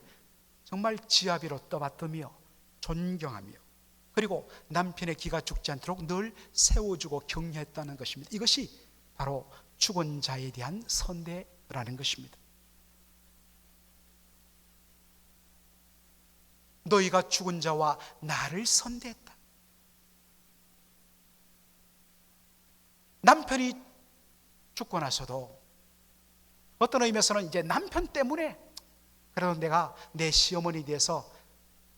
정말 지아비로 떠받들며 존경하며 그리고 남편의 기가 죽지 않도록 늘 세워주고 격려했다는 것입니다. 이것이 바로 죽은 자에 대한 선대라는 것입니다. 너희가 죽은 자와 나를 선대했다. 남편이 죽고 나서도 어떤 의미에서는 이제 남편 때문에 그래도 내가 내 시어머니에 대해서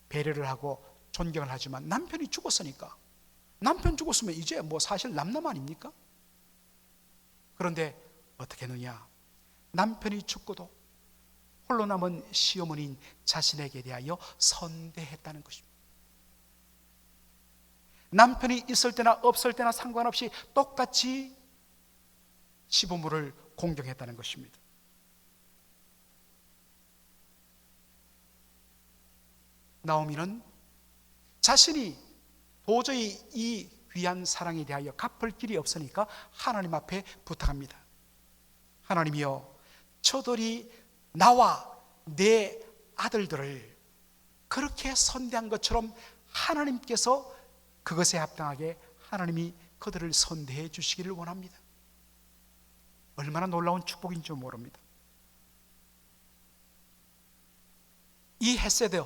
배려를 하고 존경을 하지만 남편이 죽었으니까, 남편 죽었으면 이제 뭐 사실 남남 아닙니까? 그런데 어떻게 했느냐? 남편이 죽고도 홀로 남은 시어머니인 자신에게 대하여 선대했다는 것입니다. 남편이 있을 때나 없을 때나 상관없이 똑같이 시부모를 공경했다는 것입니다. 나오미는 자신이 도저히 이 귀한 사랑에 대하여 갚을 길이 없으니까 하나님 앞에 부탁합니다. 하나님이여, 저들이 나와 내 아들들을 그렇게 선대한 것처럼 하나님께서 그것에 합당하게 하나님이 그들을 선대해 주시기를 원합니다. 얼마나 놀라운 축복인 줄 모릅니다. 이 헤세드,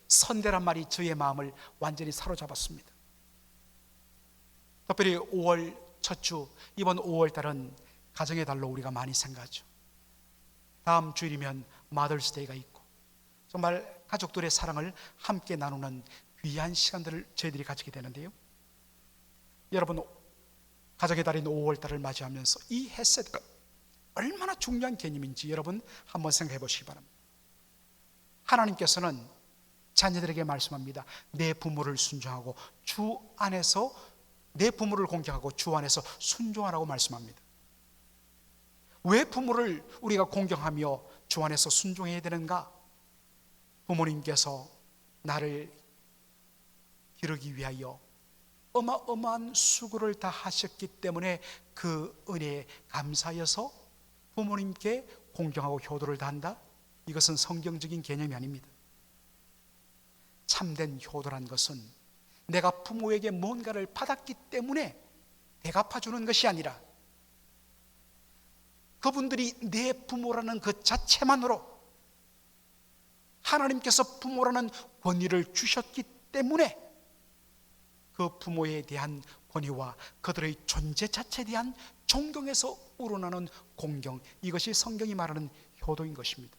선대란 말이 저의 마음을 완전히 사로잡았습니다. 특별히 5월 첫 주, 이번 5월 달은 가정의 달로 우리가 많이 생각하죠. 다음 주일이면 마더스데이가 있고 정말 가족들의 사랑을 함께 나누는 귀한 시간들을 저희들이 가지게 되는데요, 여러분, 가정의 달인 5월 달을 맞이하면서 이 헤세드가 얼마나 중요한 개념인지 여러분 한번 생각해 보시기 바랍니다. 하나님께서는 자녀들에게 말씀합니다. 내 부모를 순종하고 주 안에서, 내 부모를 공경하고 주 안에서 순종하라고 말씀합니다. 왜 부모를 우리가 공경하며 주 안에서 순종해야 되는가? 부모님께서 나를 기르기 위하여 어마어마한 수고를 다 하셨기 때문에 그 은혜에 감사하여서 부모님께 공경하고 효도를 다한다? 이것은 성경적인 개념이 아닙니다. 참된 효도란 것은 내가 부모에게 뭔가를 받았기 때문에 대갚아주는 것이 아니라 그분들이 내 부모라는 그 자체만으로, 하나님께서 부모라는 권위를 주셨기 때문에 그 부모에 대한 권위와 그들의 존재 자체에 대한 존경에서 우러나는 공경, 이것이 성경이 말하는 효도인 것입니다.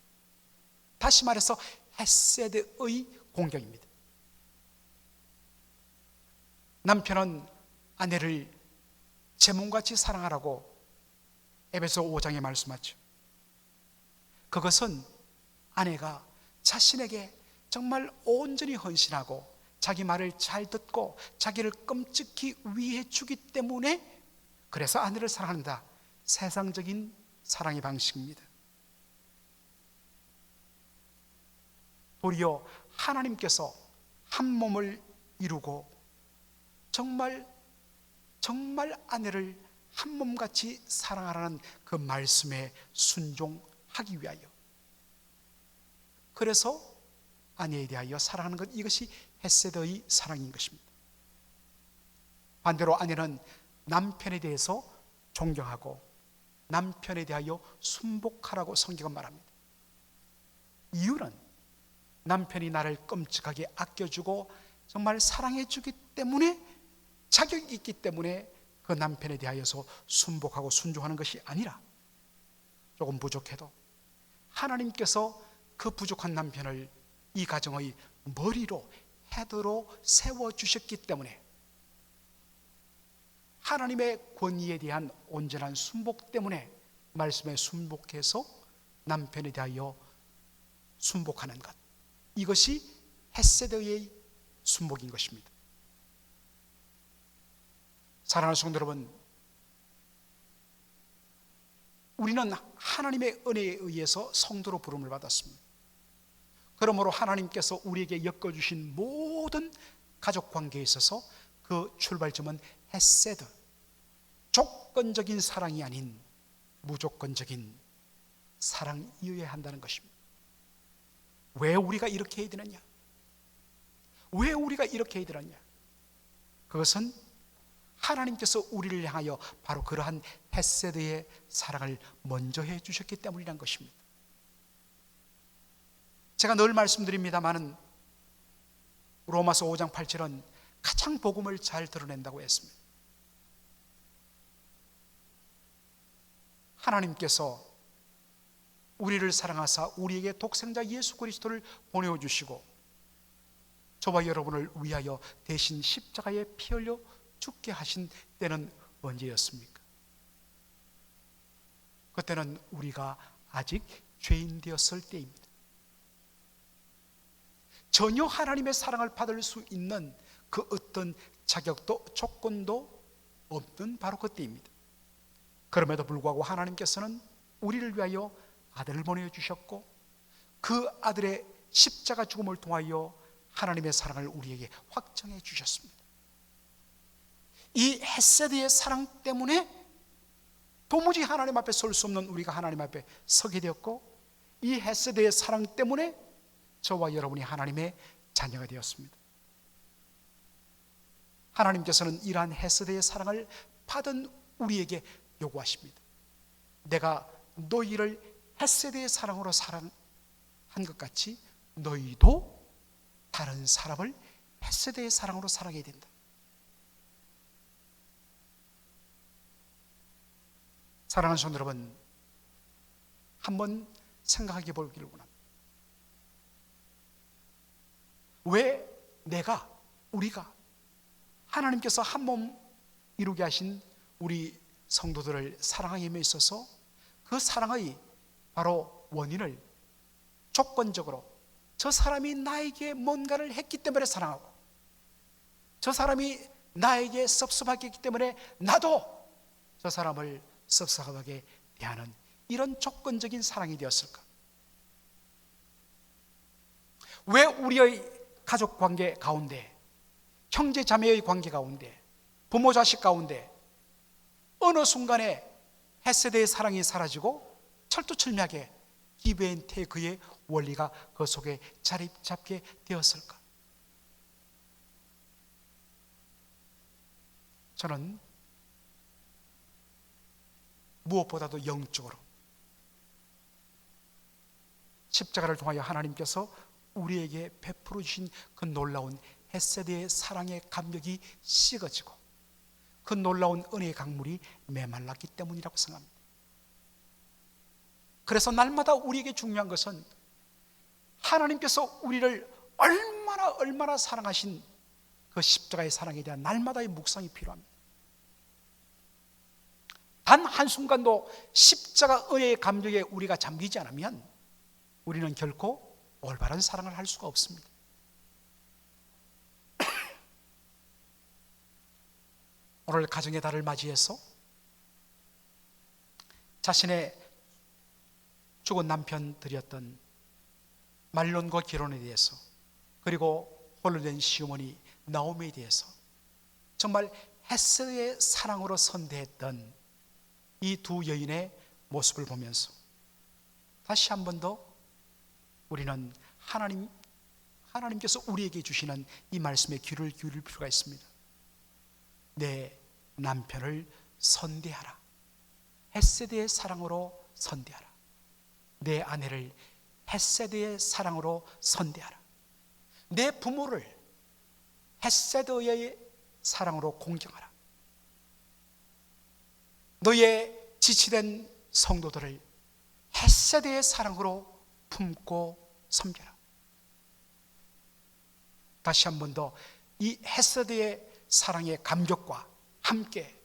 다시 말해서 헤세드의 공경입니다. 남편은 아내를 제 몸같이 사랑하라고 에베소 5장에 말씀하죠. 그것은 아내가 자신에게 정말 온전히 헌신하고 자기 말을 잘 듣고 자기를 끔찍히 위해 주기 때문에, 그래서 아내를 사랑한다, 세상적인 사랑의 방식입니다. 도리어 하나님께서 한 몸을 이루고 정말 아내를 한 몸같이 사랑하라는 그 말씀에 순종하기 위하여, 그래서 아내에 대하여 사랑하는 것, 이것이 헤세드의 사랑인 것입니다. 반대로 아내는 남편에 대해서 존경하고 남편에 대하여 순복하라고 성경은 말합니다. 이유는 남편이 나를 끔찍하게 아껴주고 정말 사랑해주기 때문에, 자격이 있기 때문에 그 남편에 대하여서 순복하고 순종하는 것이 아니라, 조금 부족해도 하나님께서 그 부족한 남편을 이 가정의 머리로, 헤드로 세워주셨기 때문에, 하나님의 권위에 대한 온전한 순복 때문에 말씀에 순복해서 남편에 대하여 순복하는 것, 이것이 헤세드의 순복인 것입니다. 사랑하는 성도 여러분, 우리는 하나님의 은혜에 의해서 성도로 부름을 받았습니다. 그러므로 하나님께서 우리에게 엮어주신 모든 가족관계에 있어서 그 출발점은 헤세드, 조건적인 사랑이 아닌 무조건적인 사랑이어야 한다는 것입니다. 왜 우리가 이렇게 해야 되느냐? 왜 우리가 이렇게 해야 되느냐? 그것은 하나님께서 우리를 향하여 바로 그러한 헤세드의 사랑을 먼저 해주셨기 때문이라는 것입니다. 제가 늘 말씀드립니다마는 로마서 5장 8절은 가장 복음을 잘 드러낸다고 했습니다. 하나님께서 우리를 사랑하사 우리에게 독생자 예수 그리스도를 보내주시고 저와 여러분을 위하여 대신 십자가에 피 흘려 죽게 하신 때는 언제였습니까? 그때는 우리가 아직 죄인 되었을 때입니다. 전혀 하나님의 사랑을 받을 수 있는 그 어떤 자격도 조건도 없는 바로 그때입니다. 그럼에도 불구하고 하나님께서는 우리를 위하여 아들을 보내주셨고 그 아들의 십자가 죽음을 통하여 하나님의 사랑을 우리에게 확정해 주셨습니다. 이 헤세드의 사랑 때문에 도무지 하나님 앞에 설 수 없는 우리가 하나님 앞에 서게 되었고, 이 헤세드의 사랑 때문에 저와 여러분이 하나님의 자녀가 되었습니다. 하나님께서는 이러한 헤세드의 사랑을 받은 우리에게 요구하십니다. 내가 너희를 헤세드의 사랑으로 사랑한 것 같이 너희도 다른 사람을 헤세드의 사랑으로 사랑해야 된다. 사랑하는 성도 여러분, 한번 생각해 보기를 원합니다. 왜 우리가 하나님께서 한 몸 이루게 하신 우리 성도들을 사랑함에 있어서 그 사랑의 바로 원인을 조건적으로 저 사람이 나에게 뭔가를 했기 때문에 사랑하고, 저 사람이 나에게 섭섭하게 했기 때문에 나도 저 사람을 섭섭하게 대하는 이런 조건적인 사랑이 되었을까? 왜 우리의 가족 관계 가운데, 형제 자매의 관계 가운데, 부모 자식 가운데 어느 순간에 헤세드의 사랑이 사라지고 철두철미하게 기브 앤 테이크의 원리가 그 속에 자리 잡게 되었을까? 저는 무엇보다도 영적으로 십자가를 통하여 하나님께서 우리에게 베풀어 주신 그 놀라운 헤세드의 사랑의 감격이 식어지고 그 놀라운 은혜의 강물이 메말랐기 때문이라고 생각합니다. 그래서 날마다 우리에게 중요한 것은 하나님께서 우리를 얼마나 사랑하신 그 십자가의 사랑에 대한 날마다의 묵상이 필요합니다. 단 한순간도 십자가 은혜의 감격에 우리가 잠기지 않으면 우리는 결코 올바른 사랑을 할 수가 없습니다. 오늘 가정의 달을 맞이해서 자신의 죽은 남편 드렸던 말론과 결혼에 대해서, 그리고 홀로 된 시어머니 나오미에 대해서 정말 헤세드의 사랑으로 선대했던 이 두 여인의 모습을 보면서 다시 한 번 더 우리는 하나님께서 우리에게 주시는 이 말씀에 귀를 기울일 필요가 있습니다. 내 남편을 선대하라. 헤세드의 사랑으로 선대하라. 내 아내를 헤세드의 사랑으로 선대하라. 내 부모를 헤세드의 사랑으로 공경하라. 너의 지치된 성도들을 헤세드의 사랑으로 품고 섬겨라. 다시 한 번 더 이 헤세드의 사랑의 감격과 함께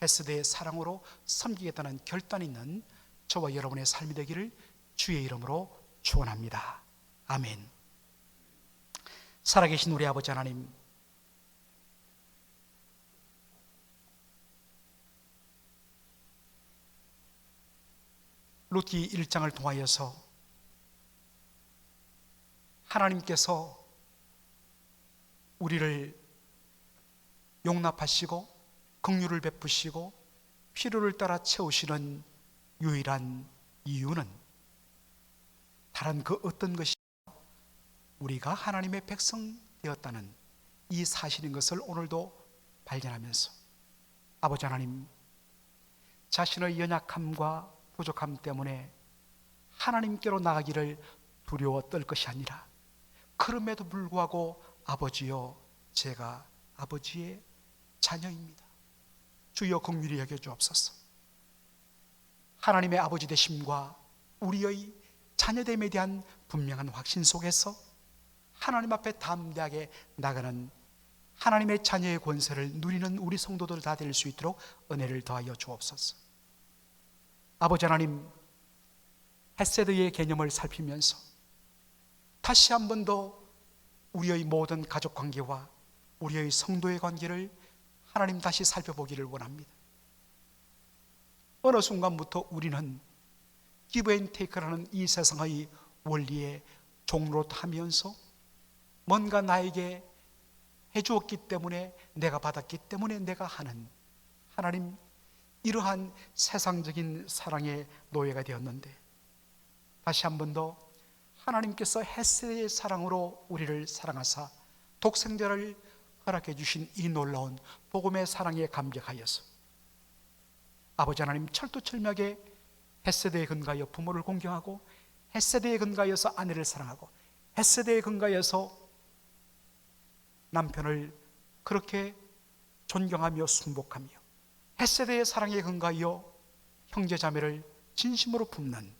헤세드의 사랑으로 섬기겠다는 결단 있는 저와 여러분의 삶이 되기를 주의 이름으로 축원합니다. 아멘. 살아계신 우리 아버지 하나님, 룻기 1장을 통하여서 하나님께서 우리를 용납하시고 긍휼을 베푸시고 필요를 따라 채우시는 유일한 이유는 다른 그 어떤 것이 우리가 하나님의 백성 되었다는 이 사실인 것을 오늘도 발견하면서 아버지 하나님, 자신의 연약함과 부족함 때문에 하나님께로 나가기를 두려워 떨 것이 아니라 그럼에도 불구하고 아버지여, 제가 아버지의 자녀입니다. 주여 긍휼히 여겨 주옵소서. 하나님의 아버지 되심과 우리의 자녀됨에 대한 분명한 확신 속에서 하나님 앞에 담대하게 나가는 하나님의 자녀의 권세를 누리는 우리 성도들 다 될 수 있도록 은혜를 더하여 주옵소서. 아버지 하나님, 헤세드의 개념을 살피면서 다시 한 번 더 우리의 모든 가족 관계와 우리의 성도의 관계를 하나님 다시 살펴보기를 원합니다. 어느 순간부터 우리는 기브 앤 테이크라는 이 세상의 원리에 종로하면서 뭔가 나에게 해주었기 때문에, 내가 받았기 때문에 내가 하는, 하나님, 이러한 세상적인 사랑의 노예가 되었는데 다시 한 번 더 하나님께서 헤세드의 사랑으로 우리를 사랑하사 독생자를 허락해 주신 이 놀라운 복음의 사랑에 감격하여서 아버지 하나님, 철두철미하게 헤세드에 근거하여 부모를 공경하고 헤세드에 근거하여서 아내를 사랑하고 헤세드에 근거하여서 남편을 그렇게 존경하며 순복하며 헤세드의 사랑에 근거하여 형제자매를 진심으로 품는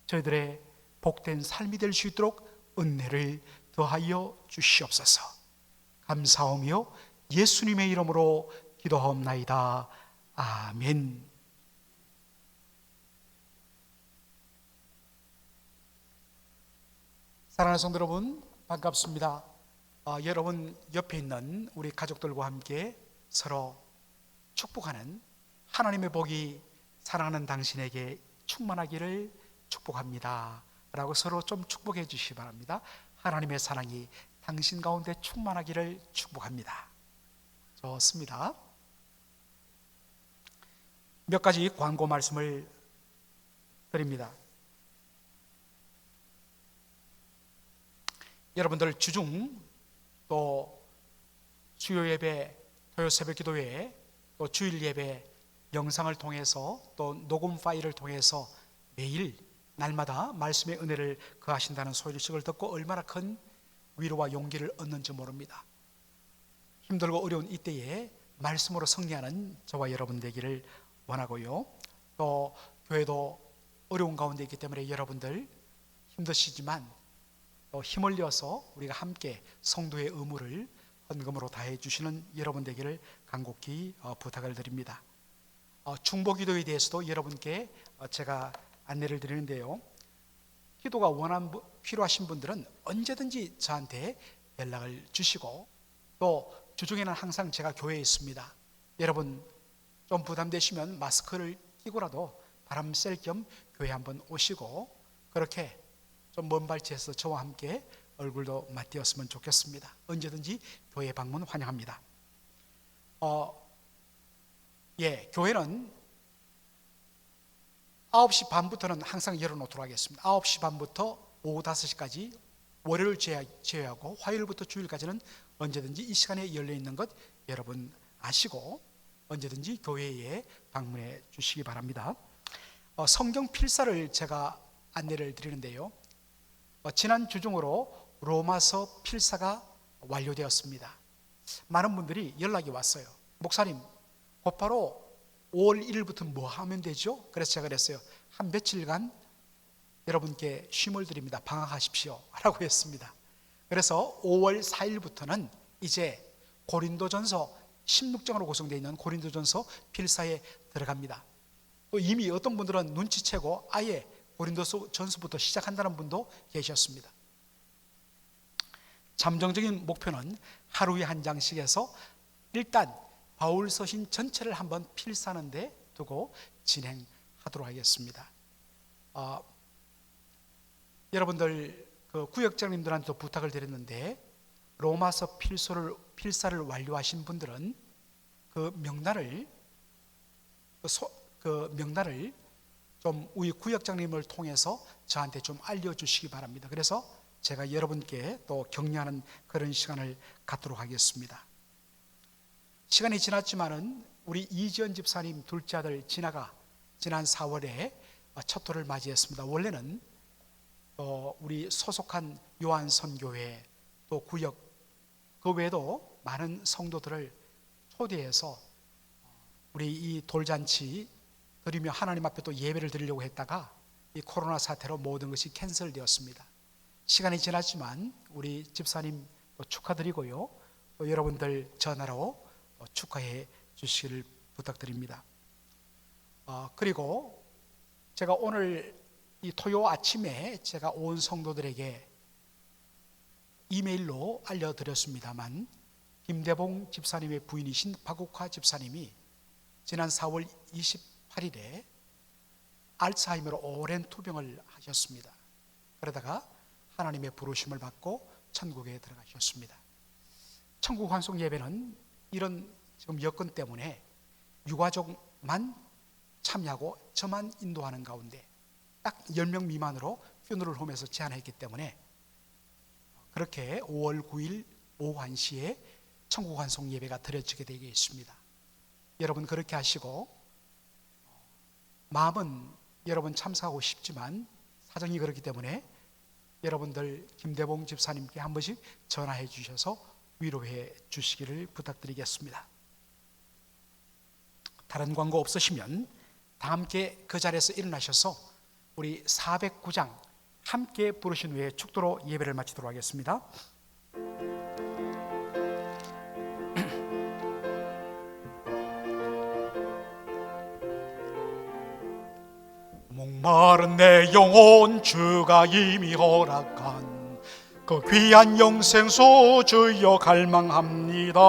저희들의 복된 삶이 될 수 있도록 은혜를 더하여 주시옵소서. 감사하며 예수님의 이름으로 기도하옵나이다. 아멘. 사랑하는 성도 여러분, 반갑습니다. 여러분 옆에 있는 우리 가족들과 함께 서로 축복하는 하나님의 복이 사랑하는 당신에게 충만하기를 축복합니다 라고 서로 좀 축복해 주시기 바랍니다. 하나님의 사랑이 당신 가운데 충만하기를 축복합니다. 좋습니다. 몇 가지 광고 말씀을 드립니다. 여러분들 주중 또 주요 예배, 토요 새벽 기도회, 또 주일 예배 영상을 통해서 또 녹음 파일을 통해서 매일 날마다 말씀의 은혜를 거하신다는 소식을 듣고 얼마나 큰 위로와 용기를 얻는지 모릅니다. 힘들고 어려운 이때에 말씀으로 승리하는 저와 여러분 되기를 원하고요. 또 교회도 어려운 가운데 있기 때문에 여러분들 힘드시지만 또 힘을 내어서 우리가 함께 성도의 의무를 헌금으로 다해 주시는 여러분 되기를 간곡히 부탁을 드립니다. 중보기도에 대해서도 여러분께 제가 안내를 드리는데요. 기도가 필요하신 분들은 언제든지 저한테 연락을 주시고, 또 주중에는 항상 제가 교회에 있습니다. 여러분 좀 부담되시면 마스크를 끼고라도 바람 쐴 겸 교회 한번 오시고, 그렇게 좀 먼 발치에서 저와 함께 얼굴도 맞대었으면 좋겠습니다. 언제든지 교회 방문 환영합니다. 교회는 9시 반부터는 항상 열어놓도록 하겠습니다. 9시 반부터 오후 5시까지 월요일 제외하고 화요일부터 주일까지는 언제든지 이 시간에 열려있는 것 여러분 아시고 언제든지 교회에 방문해 주시기 바랍니다. 성경 필사를 제가 안내를 드리는데요. 지난 주중으로 로마서 필사가 완료되었습니다. 많은 분들이 연락이 왔어요. 목사님, 곧바로 5월 1일부터 뭐 하면 되죠? 그래서 제가 그랬어요. 한 며칠간 여러분께 쉼을 드립니다. 방학하십시오 라고 했습니다. 그래서 5월 4일부터는 이제 고린도전서 16장으로 구성되어 있는 고린도전서 필사에 들어갑니다. 또 이미 어떤 분들은 눈치채고 아예 고린도전서부터 시작한다는 분도 계셨습니다. 잠정적인 목표는 하루에 한 장씩 해서 일단 바울 서신 전체를 한번 필사하는 데 두고 진행하도록 하겠습니다. 여러분들 구역장님들한테도 부탁을 드렸는데, 로마서 필사를 완료하신 분들은 그 명단을 좀 우리 구역장님을 통해서 저한테 좀 알려주시기 바랍니다. 그래서 제가 여러분께 또 격려하는 그런 시간을 갖도록 하겠습니다. 시간이 지났지만은 우리 이지연 집사님 둘째 아들 진아가 지난 4월에 첫 돌을 맞이했습니다. 원래는 우리 소속한 요한선교회 또 구역 그 외에도 많은 성도들을 초대해서 우리 이 돌잔치 드리며 하나님 앞에 또 예배를 드리려고 했다가 이 코로나 사태로 모든 것이 캔슬되었습니다. 시간이 지났지만 우리 집사님 축하드리고요. 또 여러분들 전화로 축하해 주시기를 부탁드립니다. 그리고 제가 오늘 이 토요 아침에 제가 온 성도들에게 이메일로 알려드렸습니다만, 김대봉 집사님의 부인이신 박옥화 집사님이 지난 4월 28일에 알츠하이머로 오랜 투병을 하셨습니다. 그러다가 하나님의 부르심을 받고 천국에 들어가셨습니다. 천국 환송 예배는 이런 지금 여건 때문에 유가족만 참여하고 저만 인도하는 가운데 딱 10명 미만으로 퓨너럴 홈에서 제안했기 때문에 그렇게 5월 9일 오후 1시에 천국 환송 예배가 드려지게 되겠습니다. 여러분 그렇게 하시고, 마음은 여러분 참석하고 싶지만 사정이 그렇기 때문에 여러분들 김대봉 집사님께 한 번씩 전화해 주셔서 위로해 주시기를 부탁드리겠습니다. 다른 광고 없으시면 다 함께 그 자리에서 일어나셔서 우리 409장 함께 부르신 후에 축도로 예배를 마치도록 하겠습니다. 목마른 내 영혼 주가 이미 허락한 그 귀한 영생수 주여 갈망합니다.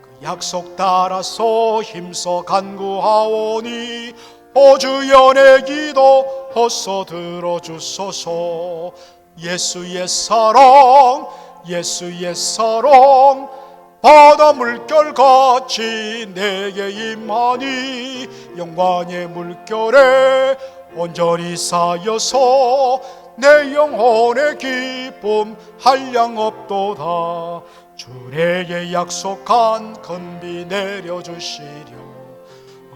그 약속 따라서 힘써 간구하오니 오주여 내 기도 어서 들어주소서. 예수의 사랑 예수의 사랑 바다 물결같이 내게 임하니 영광의 물결에 온전히 쌓여서 내 영혼의 기쁨 한량없도다. 주 내게 약속한 건비 내려주시려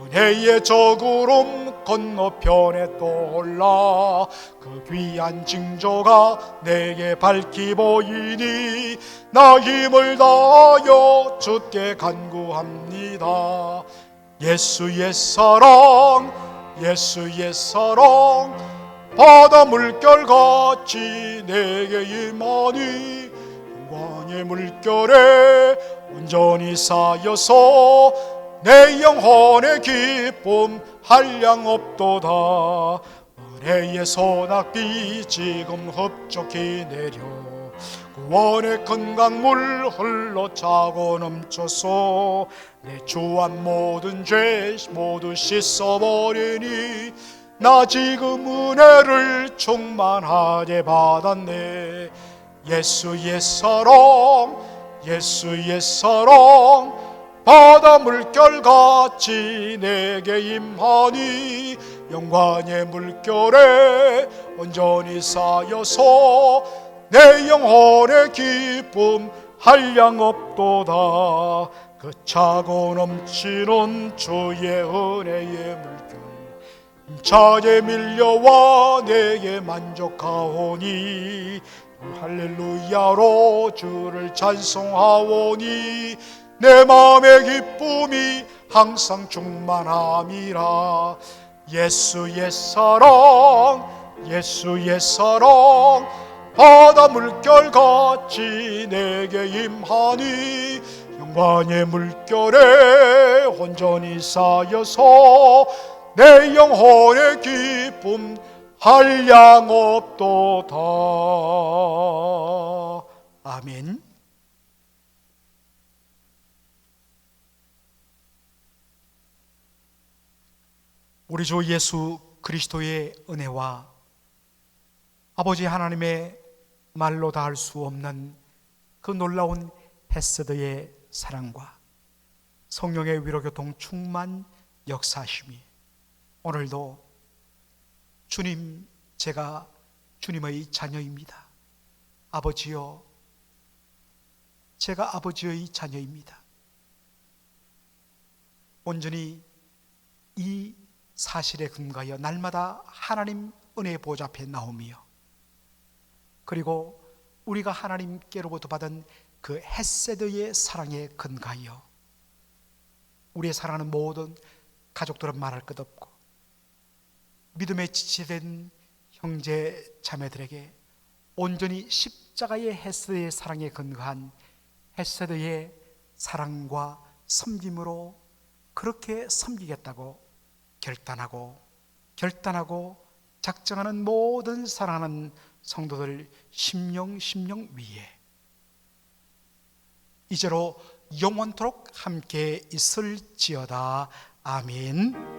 은혜의 저구름 건너편에 떠올라 그 귀한 징조가 내게 밝히 보이니 나 힘을 다하여 주께 간구합니다. 예수의 사랑, 예수의 사랑, 바다 물결같이 내게 임하니 영광의 물결에 온전히 쌓여서 내 영혼의 기쁨 한량없도다. 은혜의 소낙비 지금 흡족히 내려 구원의 큰 강물 흘러차고 넘쳐서 내 주한 모든 죄 모두 씻어버리니 나 지금 은혜를 충만하게 받았네. 예수의 사랑, 예수의 사랑, 바다 물결같이 내게 임하니 영광의 물결에 온전히 쌓여서 내 영혼의 기쁨 한량없도다. 그 차고 넘치는 주의 은혜의 물결 차게 밀려와 내게 만족하오니 할렐루야로 주를 찬송하오니 내 마음의 기쁨이 항상 충만함이라. 예수의 사랑, 예수의 사랑, 바다 물결같이 내게 임하니 영광의 물결에 온전히 쌓여서 내 영혼의 기쁨 한량없도다. 아멘. 우리 주 예수 그리스도의 은혜와 아버지 하나님의 말로 다 할 수 없는 그 놀라운 헤세드의 사랑과 성령의 위로교통 충만 역사하심이 오늘도 주님, 제가 주님의 자녀입니다. 아버지여, 제가 아버지의 자녀입니다. 온전히 이 사실에 근거하여 날마다 하나님 은혜의 보좌 앞에 나오며, 그리고 우리가 하나님께로부터 받은 그 헤세드의 사랑에 근거하여 우리의 사랑하는 모든 가족들은 말할 것 없고 믿음에 지체된 형제 자매들에게 온전히 십자가의 헤세드의 사랑에 근거한 헤세드의 사랑과 섬김으로 그렇게 섬기겠다고 결단하고 작정하는 모든 사랑하는 성도들 심령 위에 이제로 영원토록 함께 있을지어다. 아멘.